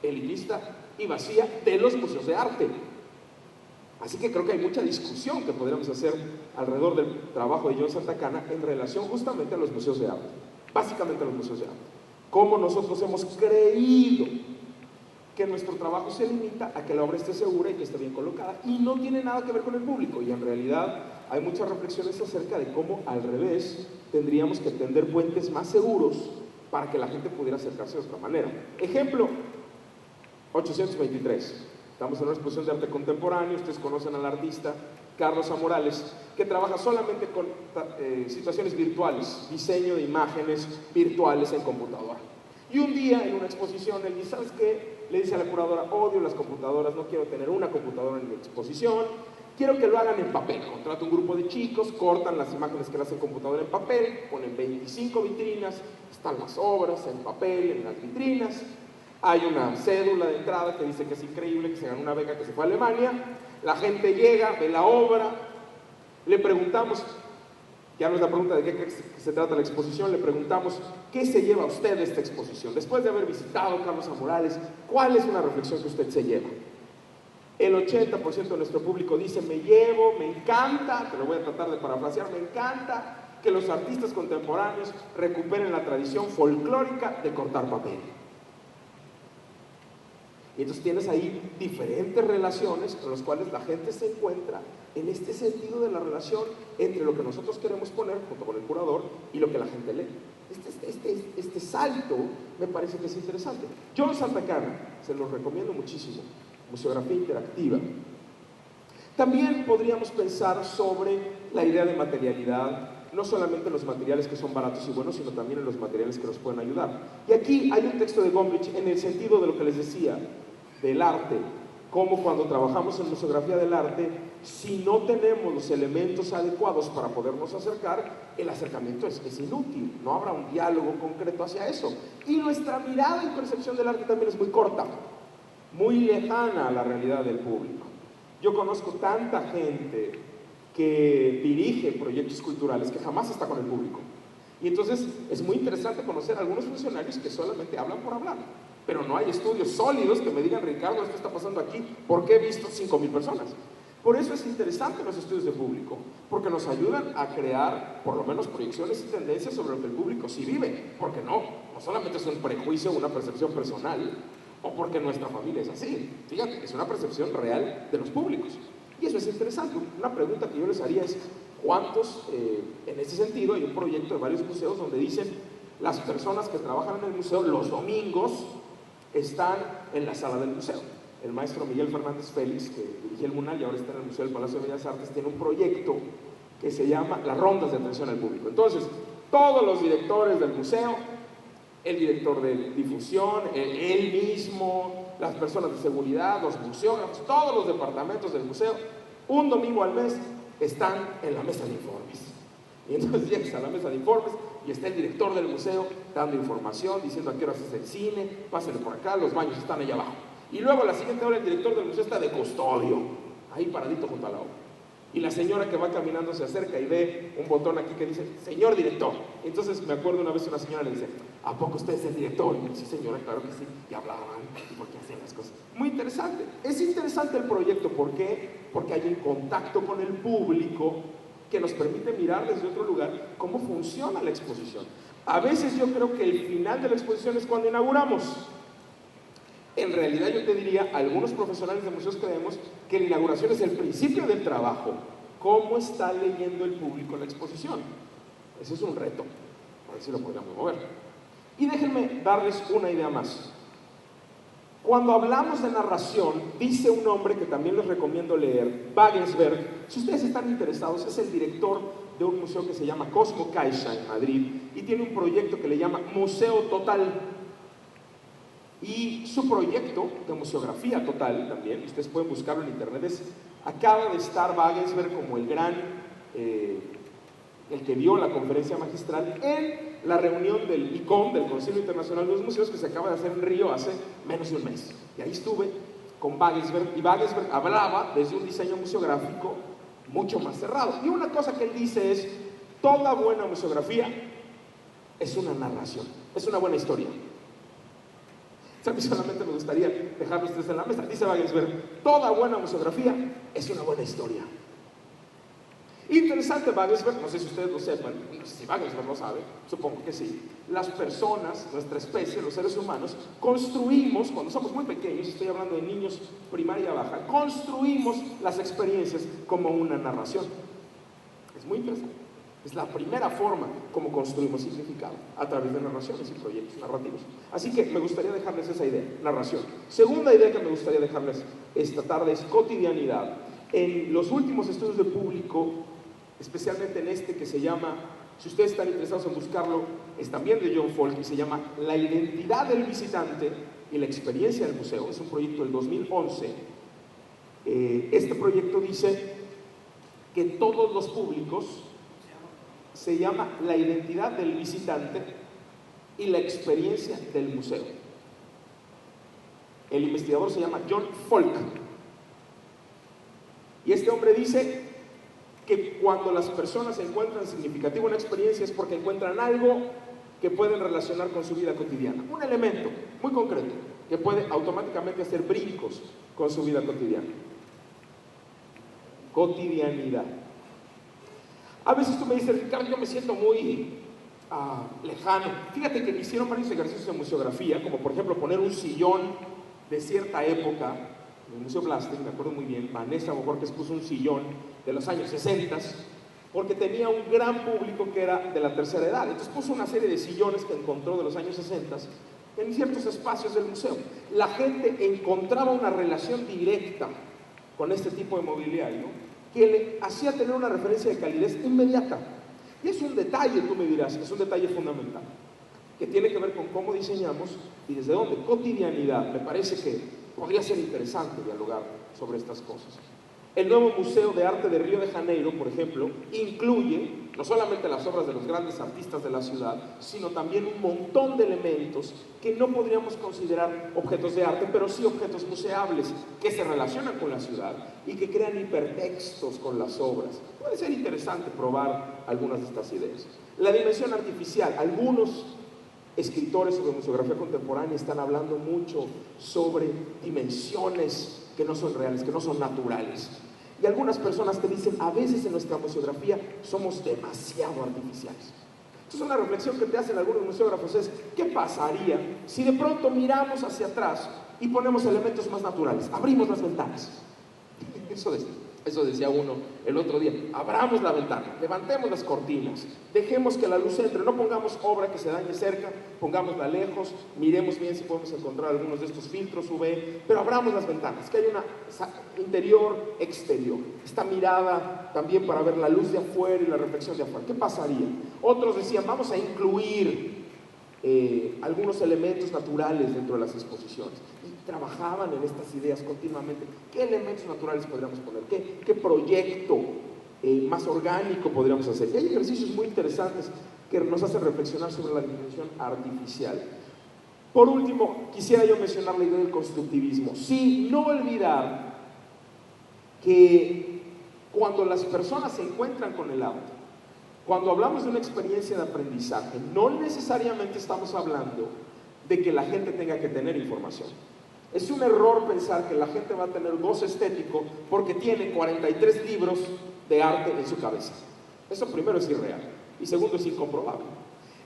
elitista y vacía de los museos de arte. Así que creo que hay mucha discusión que podríamos hacer alrededor del trabajo de John Santacana en relación justamente a los museos de arte, básicamente a los museos de arte. Cómo nosotros hemos creído que nuestro trabajo se limita a que la obra esté segura y que esté bien colocada, y no tiene nada que ver con el público, y en realidad hay muchas reflexiones acerca de cómo al revés tendríamos que tender puentes más seguros para que la gente pudiera acercarse de otra manera. Ejemplo, 823. Estamos en una exposición de arte contemporáneo. Ustedes conocen al artista Carlos A. Morales, que trabaja solamente con situaciones virtuales, diseño de imágenes virtuales en computadora. Y un día en una exposición él dice, ¿sabes qué? Le dice a la curadora, odio las computadoras, no quiero tener una computadora en mi exposición, quiero que lo hagan en papel. Contrata un grupo de chicos, cortan las imágenes que le hacen computadora en papel, ponen 25 vitrinas, están las obras en papel, en las vitrinas. Hay una cédula de entrada que dice que es increíble, que se ganó una beca, que se fue a Alemania. La gente llega, ve la obra, le preguntamos, ya no es la pregunta de qué se trata la exposición, le preguntamos, ¿qué se lleva usted de esta exposición? Después de haber visitado Carlos A. Morales, ¿cuál es una reflexión que usted se lleva? El 80% de nuestro público dice, me encanta, que lo voy a tratar de parafrasear, me encanta que los artistas contemporáneos recuperen la tradición folclórica de cortar papel. Y entonces tienes ahí diferentes relaciones con las cuales la gente se encuentra en este sentido de la relación entre lo que nosotros queremos poner junto con el curador y lo que la gente lee. Este salto me parece que es interesante. John Santacana, se los recomiendo muchísimo, museografía interactiva. También podríamos pensar sobre la idea de materialidad, no solamente en los materiales que son baratos y buenos, sino también en los materiales que nos pueden ayudar. Y aquí hay un texto de Gombrich en el sentido de lo que les decía, del arte, como cuando trabajamos en museografía del arte, si no tenemos los elementos adecuados para podernos acercar, el acercamiento es inútil, no habrá un diálogo concreto hacia eso. Y nuestra mirada y percepción del arte también es muy corta, muy lejana a la realidad del público. Yo conozco tanta gente que dirige proyectos culturales que jamás está con el público. Y entonces es muy interesante conocer a algunos funcionarios que solamente hablan por hablar, pero no hay estudios sólidos que me digan, Ricardo, esto está pasando aquí, porque he visto 5,000 personas. Por eso es interesante los estudios de público, porque nos ayudan a crear por lo menos proyecciones y tendencias sobre lo que el público sí vive, porque no solamente es un prejuicio o una percepción personal, o porque nuestra familia es así. Fíjate, es una percepción real de los públicos. Y eso es interesante. Una pregunta que yo les haría es, ¿cuántos, en ese sentido, hay un proyecto de varios museos donde dicen, las personas que trabajan en el museo los domingos están en la sala del museo? El maestro Miguel Fernández Félix, que dirige el MUNAL y ahora está en el Museo del Palacio de Bellas Artes, tiene un proyecto que se llama las rondas de atención al público. Entonces, todos los directores del museo, el director de difusión, él mismo, las personas de seguridad, los museógrafos, todos los departamentos del museo, un domingo al mes están en la mesa de informes. Y entonces llegas a la mesa de informes y está el director del museo dando información, diciendo a qué horas es el cine, pásenle por acá, los baños están allá abajo. Y luego a la siguiente hora el director del museo está de custodio, ahí paradito junto a la obra. Y la señora que va caminando se acerca y ve un botón aquí que dice, señor director. Y entonces me acuerdo una vez una señora le dice, ¿a poco usted es el director? Y me dice, sí señora, claro que sí. Y hablaban, ¿y por qué hacían las cosas? Muy interesante. Es interesante el proyecto, ¿por qué? Porque hay un contacto con el público que nos permite mirar desde otro lugar cómo funciona la exposición. A veces yo creo que el final de la exposición es cuando inauguramos. En realidad yo te diría, algunos profesionales de museos creemos que la inauguración es el principio del trabajo. ¿Cómo está leyendo el público la exposición? Ese es un reto, a ver si lo podríamos mover. Y déjenme darles una idea más. Cuando hablamos de narración, dice un hombre que también les recomiendo leer, Wagensberg. Si ustedes están interesados, es el director de un museo que se llama Cosmo Caixa en Madrid y tiene un proyecto que le llama Museo Total. Y su proyecto de museografía total también, ustedes pueden buscarlo en internet, acaba de estar Wagensberg como el gran, el que dio la conferencia magistral en la reunión del ICOM, del Consejo Internacional de los Museos, que se acaba de hacer en Río hace menos de un mes. Y ahí estuve con Wagensberg, y Wagensberg hablaba desde un diseño museográfico mucho más cerrado. Y una cosa que él dice es, toda buena museografía es una narración, es una buena historia. A mí solamente me gustaría dejarlo ustedes en la mesa. Dice Wagensberg, toda buena museografía es una buena historia. Interesante Wagensberg, no sé si ustedes lo sepan, si Wagensberg lo sabe, supongo que sí. Las personas, nuestra especie, los seres humanos, construimos, cuando somos muy pequeños, estoy hablando de niños primaria baja, construimos las experiencias como una narración. Es muy interesante. Es la primera forma como construimos significado, a través de narraciones y proyectos narrativos. Así que me gustaría dejarles esa idea, narración. Segunda idea que me gustaría dejarles esta tarde es cotidianidad. En los últimos estudios de público, especialmente en este que se llama, si ustedes están interesados en buscarlo, es también de John Folk, y se llama La identidad del visitante y la experiencia del museo. Es un proyecto del 2011. Este proyecto dice que todos los públicos, se llama La identidad del visitante y la experiencia del museo. El investigador se llama John Folk. Y este hombre dice que cuando las personas encuentran significativo una experiencia es porque encuentran algo que pueden relacionar con su vida cotidiana. Un elemento muy concreto que puede automáticamente hacer brincos con su vida cotidiana. Cotidianidad. A veces tú me dices, Ricardo, yo me siento muy lejano. Fíjate que hicieron varios ejercicios de museografía, como por ejemplo poner un sillón de cierta época, en el Museo Plastic, me acuerdo muy bien, Vanessa Bojorquez puso un sillón de los años 60, porque tenía un gran público que era de la tercera edad. Entonces puso una serie de sillones que encontró de los años 60 en ciertos espacios del museo. La gente encontraba una relación directa con este tipo de mobiliario, que le hacía tener una referencia de calidez inmediata. Y es un detalle, tú me dirás, es un detalle fundamental, que tiene que ver con cómo diseñamos y desde dónde. Cotidianidad, me parece que podría ser interesante dialogar sobre estas cosas. El nuevo Museo de Arte de Río de Janeiro, por ejemplo, incluye no solamente las obras de los grandes artistas de la ciudad, sino también un montón de elementos que no podríamos considerar objetos de arte, pero sí objetos museables, que se relacionan con la ciudad y que crean hipertextos con las obras. Puede ser interesante probar algunas de estas ideas. La dimensión artificial, algunos escritores sobre museografía contemporánea están hablando mucho sobre dimensiones que no son reales, que no son naturales. Y algunas personas te dicen, a veces en nuestra museografía somos demasiado artificiales. Entonces una reflexión que te hacen algunos museógrafos es, ¿qué pasaría si de pronto miramos hacia atrás y ponemos elementos más naturales? Abrimos las ventanas. Eso decía uno el otro día. Abramos la ventana, levantemos las cortinas, dejemos que la luz entre, no pongamos obra que se dañe cerca, pongámosla lejos, miremos bien si podemos encontrar algunos de estos filtros UV, pero abramos las ventanas, que haya una interior, exterior. Esta mirada también para ver la luz de afuera y la reflexión de afuera. ¿Qué pasaría? Otros decían, vamos a incluir algunos elementos naturales dentro de las exposiciones. Y trabajaban en estas ideas continuamente. ¿Qué elementos naturales podríamos poner? ¿Qué proyecto más orgánico podríamos hacer? Y hay ejercicios muy interesantes que nos hacen reflexionar sobre la dimensión artificial. Por último, quisiera yo mencionar la idea del constructivismo. Sí, no olvidar que cuando las personas se encuentran con el arte, cuando hablamos de una experiencia de aprendizaje, no necesariamente estamos hablando de que la gente tenga que tener información. Es un error pensar que la gente va a tener gozo estético porque tiene 43 libros de arte en su cabeza. Eso primero es irreal y segundo es incomprobable.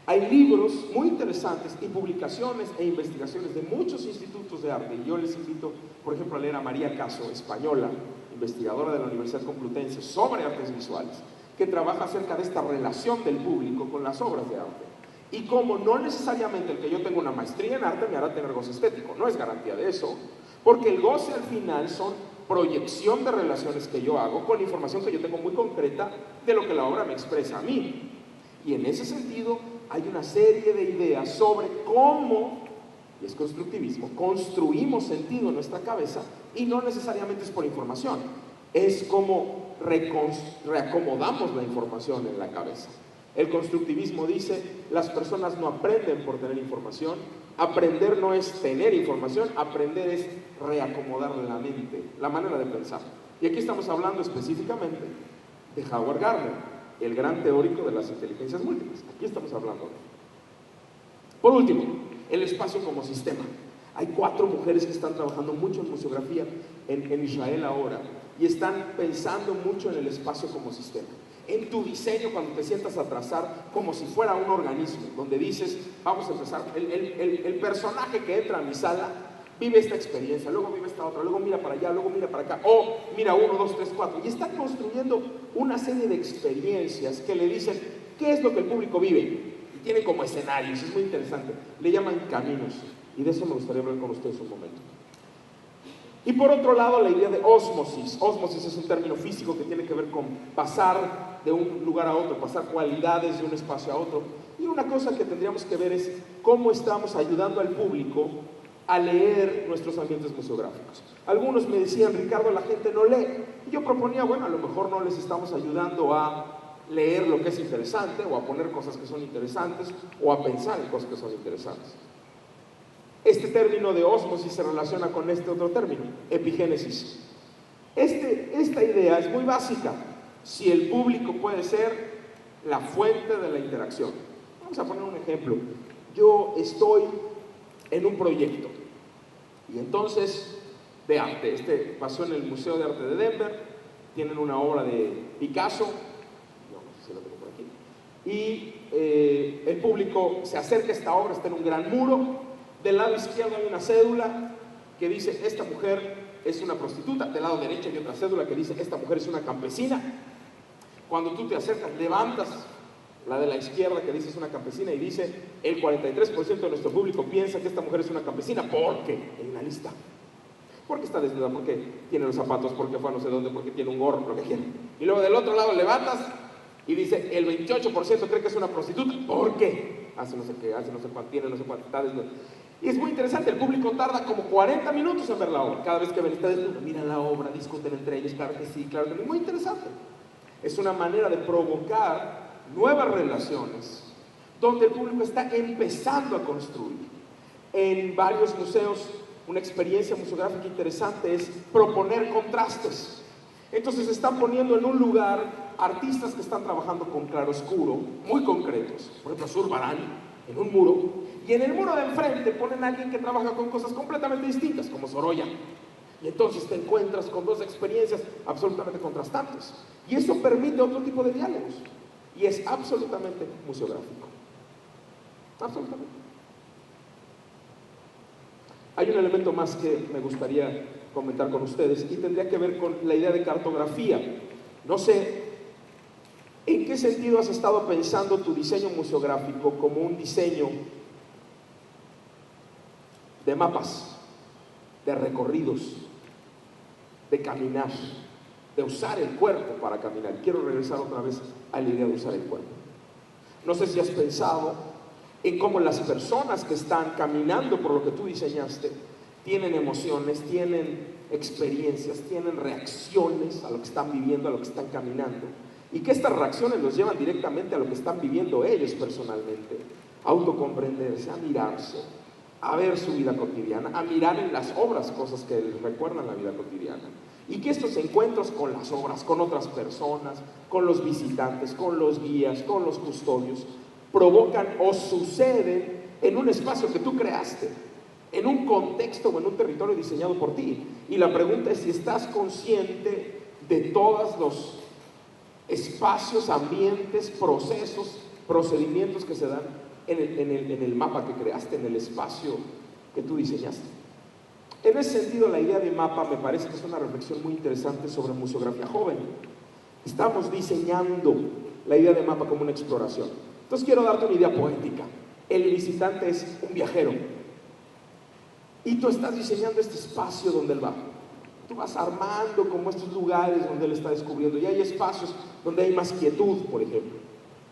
Hay libros muy interesantes y publicaciones e investigaciones de muchos institutos de arte. Y yo les invito, por ejemplo, a leer a María Caso, española, investigadora de la Universidad Complutense, sobre artes visuales, que trabaja acerca de esta relación del público con las obras de arte. Y como no necesariamente el que yo tenga una maestría en arte me hará tener goce estético, no es garantía de eso, porque el goce al final son proyección de relaciones que yo hago con información que yo tengo muy concreta de lo que la obra me expresa a mí. Y en ese sentido hay una serie de ideas sobre cómo y es constructivismo, construimos sentido en nuestra cabeza y no necesariamente es por información, es como reacomodamos la información en la cabeza. El constructivismo dice, las personas no aprenden por tener información, aprender no es tener información, aprender es reacomodar la mente, la manera de pensar. Y aquí estamos hablando específicamente de Howard Gardner, el gran teórico de las inteligencias múltiples. Aquí estamos hablando de él. Por último, el espacio como sistema. Hay 4 mujeres que están trabajando mucho en museografía en Israel ahora y están pensando mucho en el espacio como sistema. En tu diseño, cuando te sientas a trazar como si fuera un organismo, donde dices, vamos a empezar, el personaje que entra a mi sala vive esta experiencia, luego vive esta otra, luego mira para allá, luego mira para acá, o mira 1, 2, 3, 4, y están construyendo una serie de experiencias que le dicen qué es lo que el público vive, y tienen como escenarios, es muy interesante, le llaman caminos, y de eso me gustaría hablar con ustedes un momento. Y por otro lado, la idea de ósmosis. Ósmosis es un término físico que tiene que ver con pasar de un lugar a otro, pasar cualidades de un espacio a otro. Y una cosa que tendríamos que ver es cómo estamos ayudando al público a leer nuestros ambientes museográficos. Algunos me decían, Ricardo, la gente no lee. Y yo proponía, bueno, a lo mejor no les estamos ayudando a leer lo que es interesante, o a poner cosas que son interesantes, o a pensar en cosas que son interesantes. Este término de ósmosis se relaciona con este otro término, epigénesis. Esta idea es muy básica. Si el público puede ser la fuente de la interacción. Vamos a poner un ejemplo. Yo estoy en un proyecto y entonces de arte. Este pasó en el Museo de Arte de Denver. Tienen una obra de Picasso. No sé si la tengo por aquí. Y el público se acerca a esta obra, está en un gran muro. Del lado izquierdo hay una cédula que dice, esta mujer es una prostituta. Del lado derecho hay otra cédula que dice, esta mujer es una campesina. Cuando tú te acercas, levantas la de la izquierda que dice es una campesina y dice, el 43% de nuestro público piensa que esta mujer es una campesina. ¿Por qué? En una lista. Porque está desnuda, porque tiene los zapatos, porque fue a no sé dónde, porque tiene un gorro, lo que quiera. Y luego del otro lado levantas y dice, el 28% cree que es una prostituta. ¿Por qué? Hace no sé qué, hace no sé cuánto, tiene no sé cuánto, está desnuda. Y es muy interesante, el público tarda como 40 minutos en ver la obra. Cada vez que ven, está desnuda, miran la obra, discuten entre ellos, claro que sí, claro que no. Muy interesante. Es una manera de provocar nuevas relaciones, donde el público está empezando a construir. En varios museos, una experiencia museográfica interesante es proponer contrastes. Entonces están poniendo en un lugar artistas que están trabajando con claroscuro, muy concretos. Por ejemplo, Zurbarán, en un muro. Y en el muro de enfrente ponen a alguien que trabaja con cosas completamente distintas, como Sorolla. Y entonces te encuentras con 2 experiencias absolutamente contrastantes. Y eso permite otro tipo de diálogos. Y es absolutamente museográfico. Absolutamente. Hay un elemento más que me gustaría comentar con ustedes y tendría que ver con la idea de cartografía. No sé, ¿en qué sentido has estado pensando tu diseño museográfico como un diseño de mapas, de recorridos, de caminar, de usar el cuerpo para caminar? Quiero regresar otra vez a la idea de usar el cuerpo. No sé si has pensado en cómo las personas que están caminando por lo que tú diseñaste tienen emociones, tienen experiencias, tienen reacciones a lo que están viviendo, a lo que están caminando, y que estas reacciones los llevan directamente a lo que están viviendo ellos personalmente, a autocomprenderse, a mirarse, a ver su vida cotidiana, a mirar en las obras cosas que les recuerdan la vida cotidiana. Y que estos encuentros con las obras, con otras personas, con los visitantes, con los guías, con los custodios, provocan o suceden en un espacio que tú creaste, en un contexto o en un territorio diseñado por ti. Y la pregunta es si estás consciente de todos los espacios, ambientes, procesos, procedimientos que se dan en el mapa que creaste, en el espacio que tú diseñaste. En ese sentido, la idea de mapa me parece que es una reflexión muy interesante sobre museografía joven. Estamos diseñando la idea de mapa como una exploración. Entonces quiero darte una idea poética. El visitante es un viajero y tú estás diseñando este espacio donde él va. Tú vas armando como estos lugares donde él está descubriendo, y hay espacios donde hay más quietud, por ejemplo.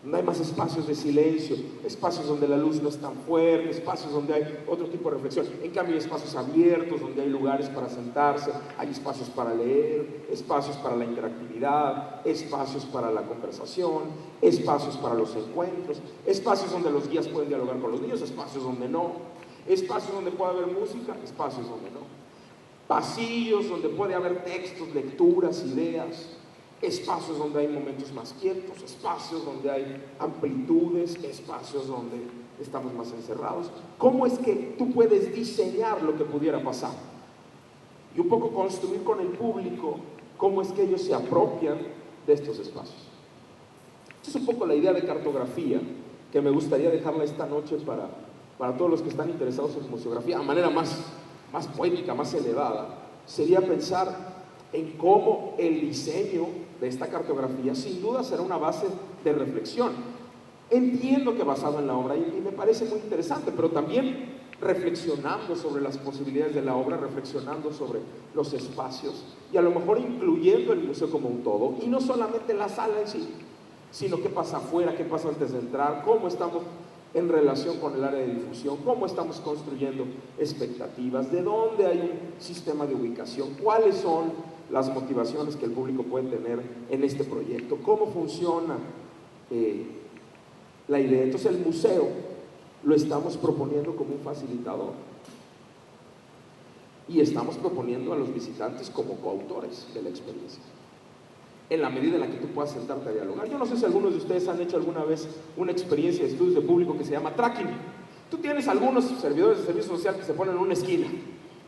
donde hay más espacios de silencio, espacios donde la luz no es tan fuerte, espacios donde hay otro tipo de reflexión. En cambio hay espacios abiertos, donde hay lugares para sentarse, hay espacios para leer, espacios para la interactividad, espacios para la conversación, espacios para los encuentros, espacios donde los guías pueden dialogar con los niños, espacios donde no, espacios donde puede haber música, espacios donde no, pasillos donde puede haber textos, lecturas, ideas, espacios donde hay momentos más quietos, espacios donde hay amplitudes, espacios donde estamos más encerrados. ¿Cómo es que tú puedes diseñar lo que pudiera pasar? Y un poco construir con el público cómo es que ellos se apropian de estos espacios. Esta es un poco la idea de cartografía que me gustaría dejarla esta noche para todos los que están interesados en museografía, a manera más poética, más elevada. Sería pensar en cómo el diseño de esta cartografía sin duda será una base de reflexión. Entiendo que basado en la obra, y me parece muy interesante, pero también reflexionando sobre las posibilidades de la obra, reflexionando sobre los espacios y a lo mejor incluyendo el museo como un todo, y no solamente la sala en sí, sino qué pasa afuera, qué pasa antes de entrar, cómo estamos en relación con el área de difusión, cómo estamos construyendo expectativas, de dónde hay un sistema de ubicación, cuáles son las motivaciones que el público puede tener en este proyecto, cómo funciona la idea. Entonces el museo lo estamos proponiendo como un facilitador y estamos proponiendo a los visitantes como coautores de la experiencia, en la medida en la que tú puedas sentarte a dialogar. Yo no sé si algunos de ustedes han hecho alguna vez una experiencia de estudios de público que se llama tracking. Tú tienes algunos servidores de servicio social que se ponen en una esquina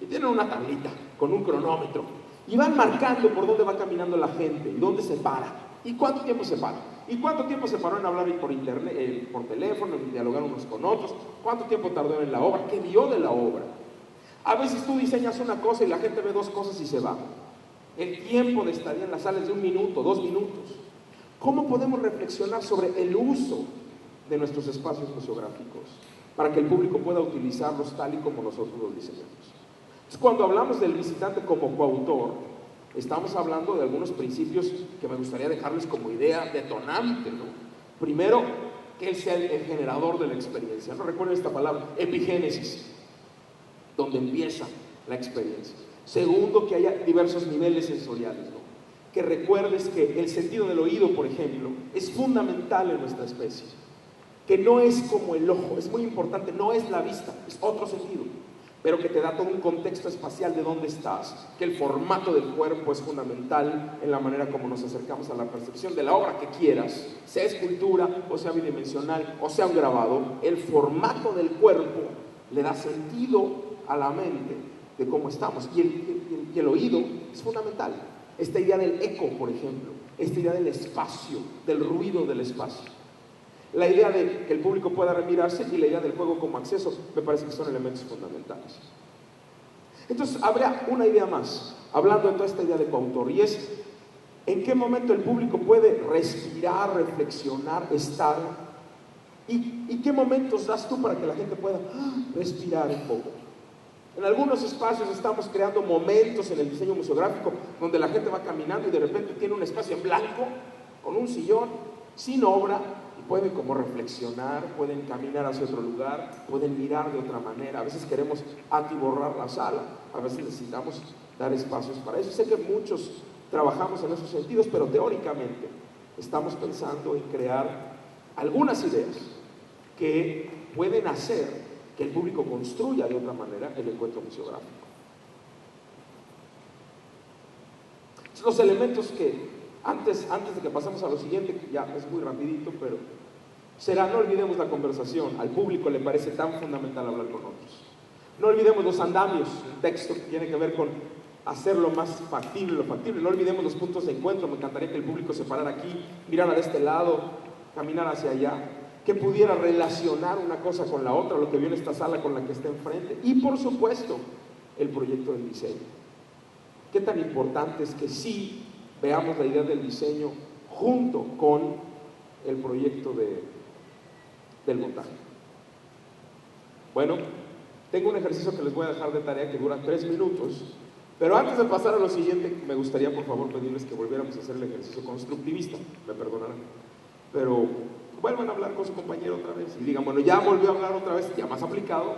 y tienen una tablita con un cronómetro y van marcando por dónde va caminando la gente y dónde se para y cuánto tiempo se para y cuánto tiempo se paró en hablar por internet, por teléfono, en dialogar unos con otros, cuánto tiempo tardó en la obra, qué vio de la obra. A veces tú diseñas una cosa y la gente ve dos cosas y se va. El tiempo de estadía en la sala es de 1 minuto, 2 minutos. ¿Cómo podemos reflexionar sobre el uso de nuestros espacios museográficos para que el público pueda utilizarlos tal y como nosotros los diseñamos? Entonces, cuando hablamos del visitante como coautor, estamos hablando de algunos principios que me gustaría dejarles como idea detonante, ¿no? Primero, que él sea el generador de la experiencia. No recuerden esta palabra, epigénesis, donde empieza la experiencia. Segundo, que haya diversos niveles sensoriales, ¿no? Que recuerdes que el sentido del oído, por ejemplo, es fundamental en nuestra especie, que no es como el ojo, es muy importante, no es la vista, es otro sentido, pero que te da todo un contexto espacial de dónde estás, que el formato del cuerpo es fundamental en la manera como nos acercamos a la percepción de la obra que quieras, sea escultura, o sea bidimensional, o sea un grabado. El formato del cuerpo le da sentido a la mente de cómo estamos, y el oído es fundamental. Esta idea del eco, por ejemplo, esta idea del espacio, del ruido del espacio, la idea de que el público pueda remirarse y la idea del juego como acceso, me parece que son elementos fundamentales. Entonces habría una idea más, hablando de toda esta idea de coautor, y es en qué momento el público puede respirar, reflexionar, estar, y qué momentos das tú para que la gente pueda respirar un poco. En algunos espacios estamos creando momentos en el diseño museográfico donde la gente va caminando y de repente tiene un espacio en blanco, con un sillón, sin obra, y pueden como reflexionar, pueden caminar hacia otro lugar, pueden mirar de otra manera. A veces queremos atiborrar la sala, a veces necesitamos dar espacios para eso. Sé que muchos trabajamos en esos sentidos, pero teóricamente estamos pensando en crear algunas ideas que pueden hacer que el público construya de otra manera el encuentro museográfico. Los elementos que antes de que pasemos a lo siguiente, que ya es muy rapidito, pero será: no olvidemos la conversación. Al público le parece tan fundamental hablar con otros. No olvidemos los andamios, el texto que tiene que ver con hacerlo más factible, lo factible. No olvidemos los puntos de encuentro. Me encantaría que el público se parara aquí, mirara de este lado, caminara hacia allá, que pudiera relacionar una cosa con la otra, lo que vio en esta sala con la que está enfrente. Y por supuesto, el proyecto del diseño. Qué tan importante es que sí veamos la idea del diseño junto con el proyecto del montaje. Bueno, tengo un ejercicio que les voy a dejar de tarea que dura 3 minutos, pero antes de pasar a lo siguiente, me gustaría por favor pedirles que volviéramos a hacer el ejercicio constructivista. Me perdonarán, pero vuelvan a hablar con su compañero otra vez y digan, bueno, ya volvió a hablar otra vez, ya más aplicado.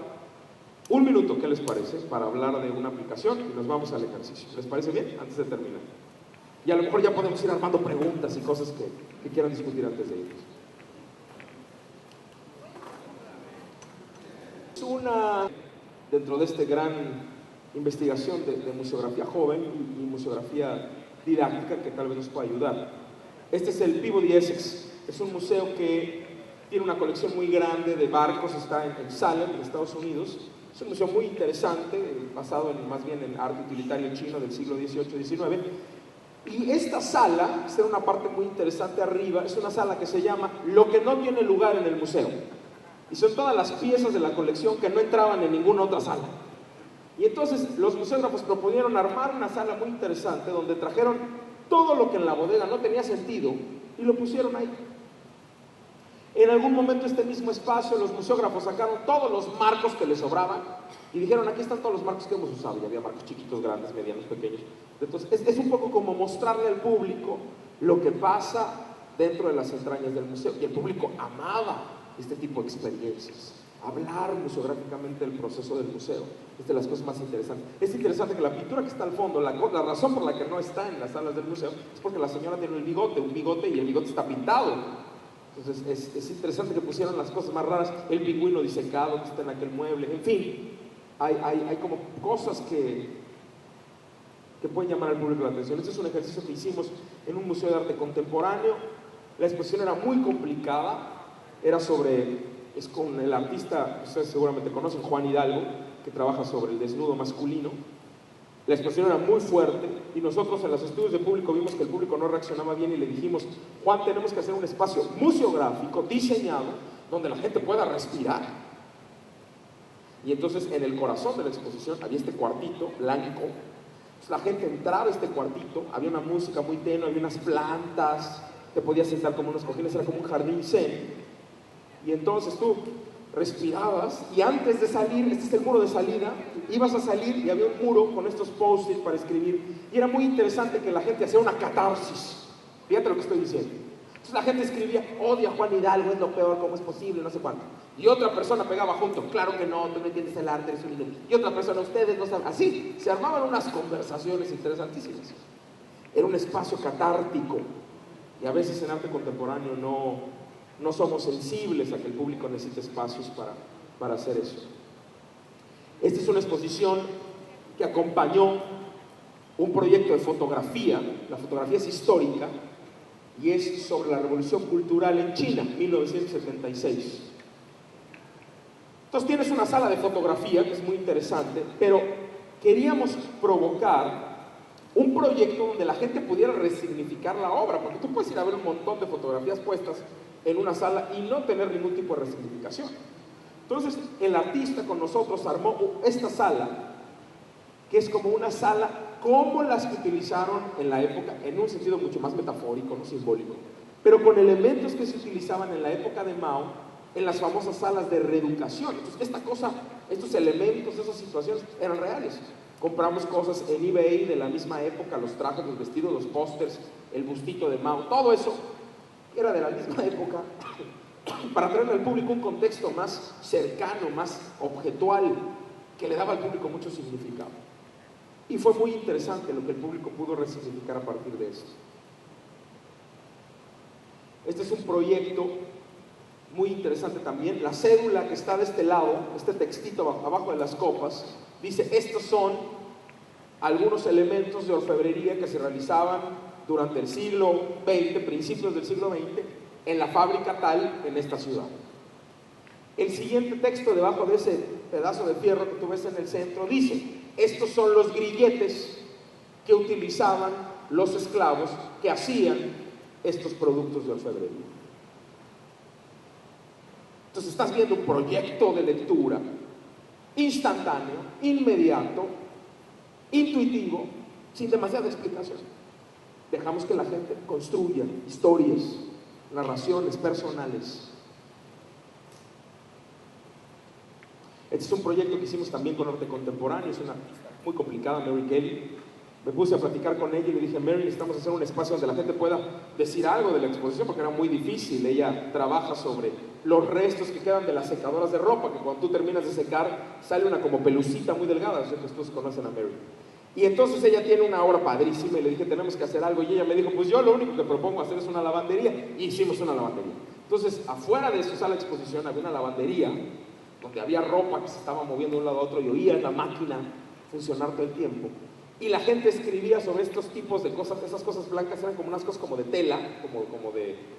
Un minuto, ¿qué les parece? Para hablar de una aplicación y nos vamos al ejercicio. ¿Les parece bien? Antes de terminar. Y a lo mejor ya podemos ir armando preguntas y cosas que quieran discutir antes de irnos. Es una, dentro de esta gran investigación de museografía joven y museografía didáctica que tal vez nos pueda ayudar. Este es el Peabody Essex. Es un museo que tiene una colección muy grande de barcos, está en Salem, en Estados Unidos. Es un museo muy interesante, basado más bien en arte utilitario chino del siglo XVIII-XIX. Y esta sala, está en una parte muy interesante arriba, es una sala que se llama Lo que no tiene lugar en el museo. Y son todas las piezas de la colección que no entraban en ninguna otra sala. Y entonces los museógrafos proponieron armar una sala muy interesante donde trajeron todo lo que en la bodega no tenía sentido y lo pusieron ahí. En algún momento este mismo espacio los museógrafos sacaron todos los marcos que les sobraban y dijeron, aquí están todos los marcos que hemos usado. Y había marcos chiquitos, grandes, medianos, pequeños. Entonces es un poco como mostrarle al público lo que pasa dentro de las entrañas del museo. Y el público amaba este tipo de experiencias. Hablar museográficamente del proceso del museo es de las cosas más interesantes. Es interesante que la pintura que está al fondo, la razón por la que no está en las salas del museo es porque la señora tiene un bigote y el bigote está pintado. Entonces es interesante que pusieran las cosas más raras, el pingüino disecado que está en aquel mueble, en fin, hay como cosas que pueden llamar al público la atención. Este es un ejercicio que hicimos en un museo de arte contemporáneo. La exposición era muy complicada, era es con el artista, ustedes seguramente conocen, Juan Hidalgo, que trabaja sobre el desnudo masculino. La exposición era muy fuerte y nosotros en los estudios de público vimos que el público no reaccionaba bien y le dijimos, Juan, tenemos que hacer un espacio museográfico diseñado donde la gente pueda respirar. Y entonces en el corazón de la exposición había este cuartito blanco. Entonces la gente entraba a este cuartito, había una música muy tenue, había unas plantas, te podías sentar como unos cojines, era como un jardín zen. Y entonces tú respirabas y antes de salir, este es el muro de salida, ibas a salir y había un muro con estos post-it para escribir y era muy interesante que la gente hacía una catarsis. Fíjate lo que estoy diciendo. Entonces la gente escribía, odia a Juan Hidalgo, es lo peor, ¿cómo es posible? No sé cuánto. Y otra persona pegaba junto, claro que no, tú no entiendes el arte, eres un inútil. Y otra persona, ustedes no saben. Así, se armaban unas conversaciones interesantísimas. Era un espacio catártico y a veces en arte contemporáneo no somos sensibles a que el público necesite espacios para hacer eso. Esta es una exposición que acompañó un proyecto de fotografía. La fotografía es histórica y es sobre la Revolución Cultural en China, 1976. Entonces tienes una sala de fotografía que es muy interesante, pero queríamos provocar un proyecto donde la gente pudiera resignificar la obra, porque tú puedes ir a ver un montón de fotografías puestas en una sala y no tener ningún tipo de resignificación. Entonces el artista con nosotros armó esta sala, que es como una sala como las que utilizaron en la época, en un sentido mucho más metafórico, no simbólico, pero con elementos que se utilizaban en la época de Mao, en las famosas salas de reeducación. Entonces estos elementos, esas situaciones eran reales. Compramos cosas en eBay de la misma época, los trajes, los vestidos, los pósters, el bustito de Mao, todo eso era de la misma época, para traerle al público un contexto más cercano, más objetual, que le daba al público mucho significado. Y fue muy interesante lo que el público pudo resignificar a partir de eso. Este es un proyecto muy interesante también. La cédula que está de este lado, este textito abajo de las copas, dice, estos son algunos elementos de orfebrería que se realizaban durante el siglo XX, principios del siglo XX, en la fábrica tal, en esta ciudad. El siguiente texto debajo de ese pedazo de fierro que tú ves en el centro dice, estos son los grilletes que utilizaban los esclavos que hacían estos productos de orfebrería. Entonces estás viendo un proyecto de lectura instantáneo, inmediato, intuitivo, sin demasiada explicación. Dejamos que la gente construya historias, narraciones personales. Este es un proyecto que hicimos también con arte contemporáneo, es una artista muy complicada, Mary Kelly, me puse a platicar con ella y le dije, Mary, necesitamos hacer un espacio donde la gente pueda decir algo de la exposición, porque era muy difícil. Ella trabaja sobre los restos que quedan de las secadoras de ropa, que cuando tú terminas de secar, sale una como pelucita muy delgada. Yo sé que ustedes conocen a Mary. Y entonces ella tiene una obra padrísima y le dije, tenemos que hacer algo. Y ella me dijo, pues yo lo único que propongo hacer es una lavandería. Y hicimos una lavandería. Entonces, afuera de su sala de exposición había una lavandería donde había ropa que se estaba moviendo de un lado a otro y oía la máquina funcionar todo el tiempo. Y la gente escribía sobre estos tipos de cosas. Esas cosas blancas eran como unas cosas como de tela,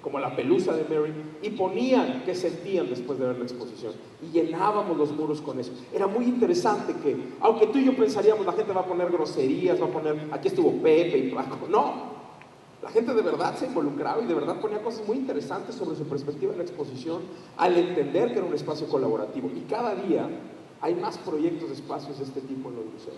como la pelusa de Mary, y ponían qué sentían después de ver la exposición. Y llenábamos los muros con eso. Era muy interesante que, aunque tú y yo pensaríamos, la gente va a poner groserías, va a poner, aquí estuvo Pepe y Paco. No, la gente de verdad se involucraba y de verdad ponía cosas muy interesantes sobre su perspectiva de la exposición, al entender que era un espacio colaborativo. Y cada día hay más proyectos de espacios de este tipo en los museos.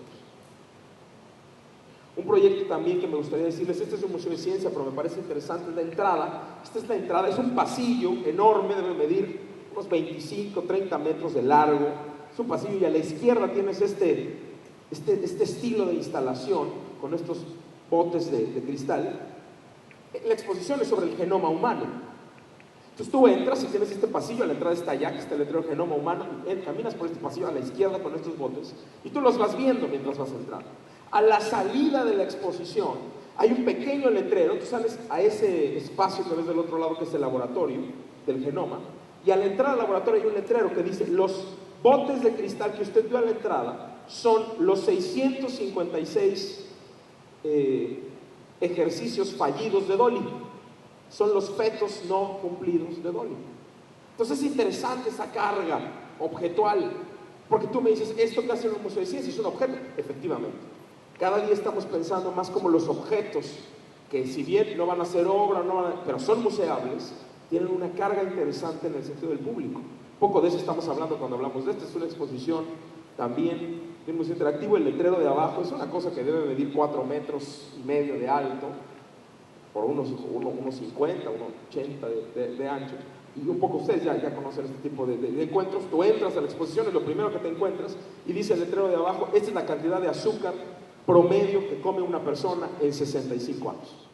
Un proyecto también que me gustaría decirles, este es un museo de ciencia, pero me parece interesante, es la entrada. Esta es la entrada, es un pasillo enorme, debe medir unos 25, 30 metros de largo. Es un pasillo y a la izquierda tienes este estilo de instalación con estos botes de cristal. La exposición es sobre el genoma humano. Entonces tú entras y tienes este pasillo, a la entrada está allá, que está el letrero genoma humano, y caminas por este pasillo a la izquierda con estos botes y tú los vas viendo mientras vas entrando. A la salida de la exposición hay un pequeño letrero, tú sales a ese espacio que ves del otro lado, que es el laboratorio del genoma, y al entrar al laboratorio hay un letrero que dice, los botes de cristal que usted vio a la entrada son los 656 ejercicios fallidos de Dolly, son los fetos no cumplidos de Dolly. Entonces es interesante esa carga objetual, porque tú me dices, esto que hace en un museo de ciencia es un objeto. Efectivamente, cada día estamos pensando más como los objetos, que si bien no van a ser obra, pero son museables, tienen una carga interesante en el sentido del público. Poco de eso estamos hablando cuando hablamos de esto. Es una exposición también de un museo interactivo. El letrero de abajo es una cosa que debe medir 4,5 metros de alto, por unos 50, unos 80 de ancho. Y un poco ustedes ya conocen este tipo de encuentros. Tú entras a la exposición, es lo primero que te encuentras, y dice el letrero de abajo, esta es la cantidad de azúcar promedio que come una persona en 65 años.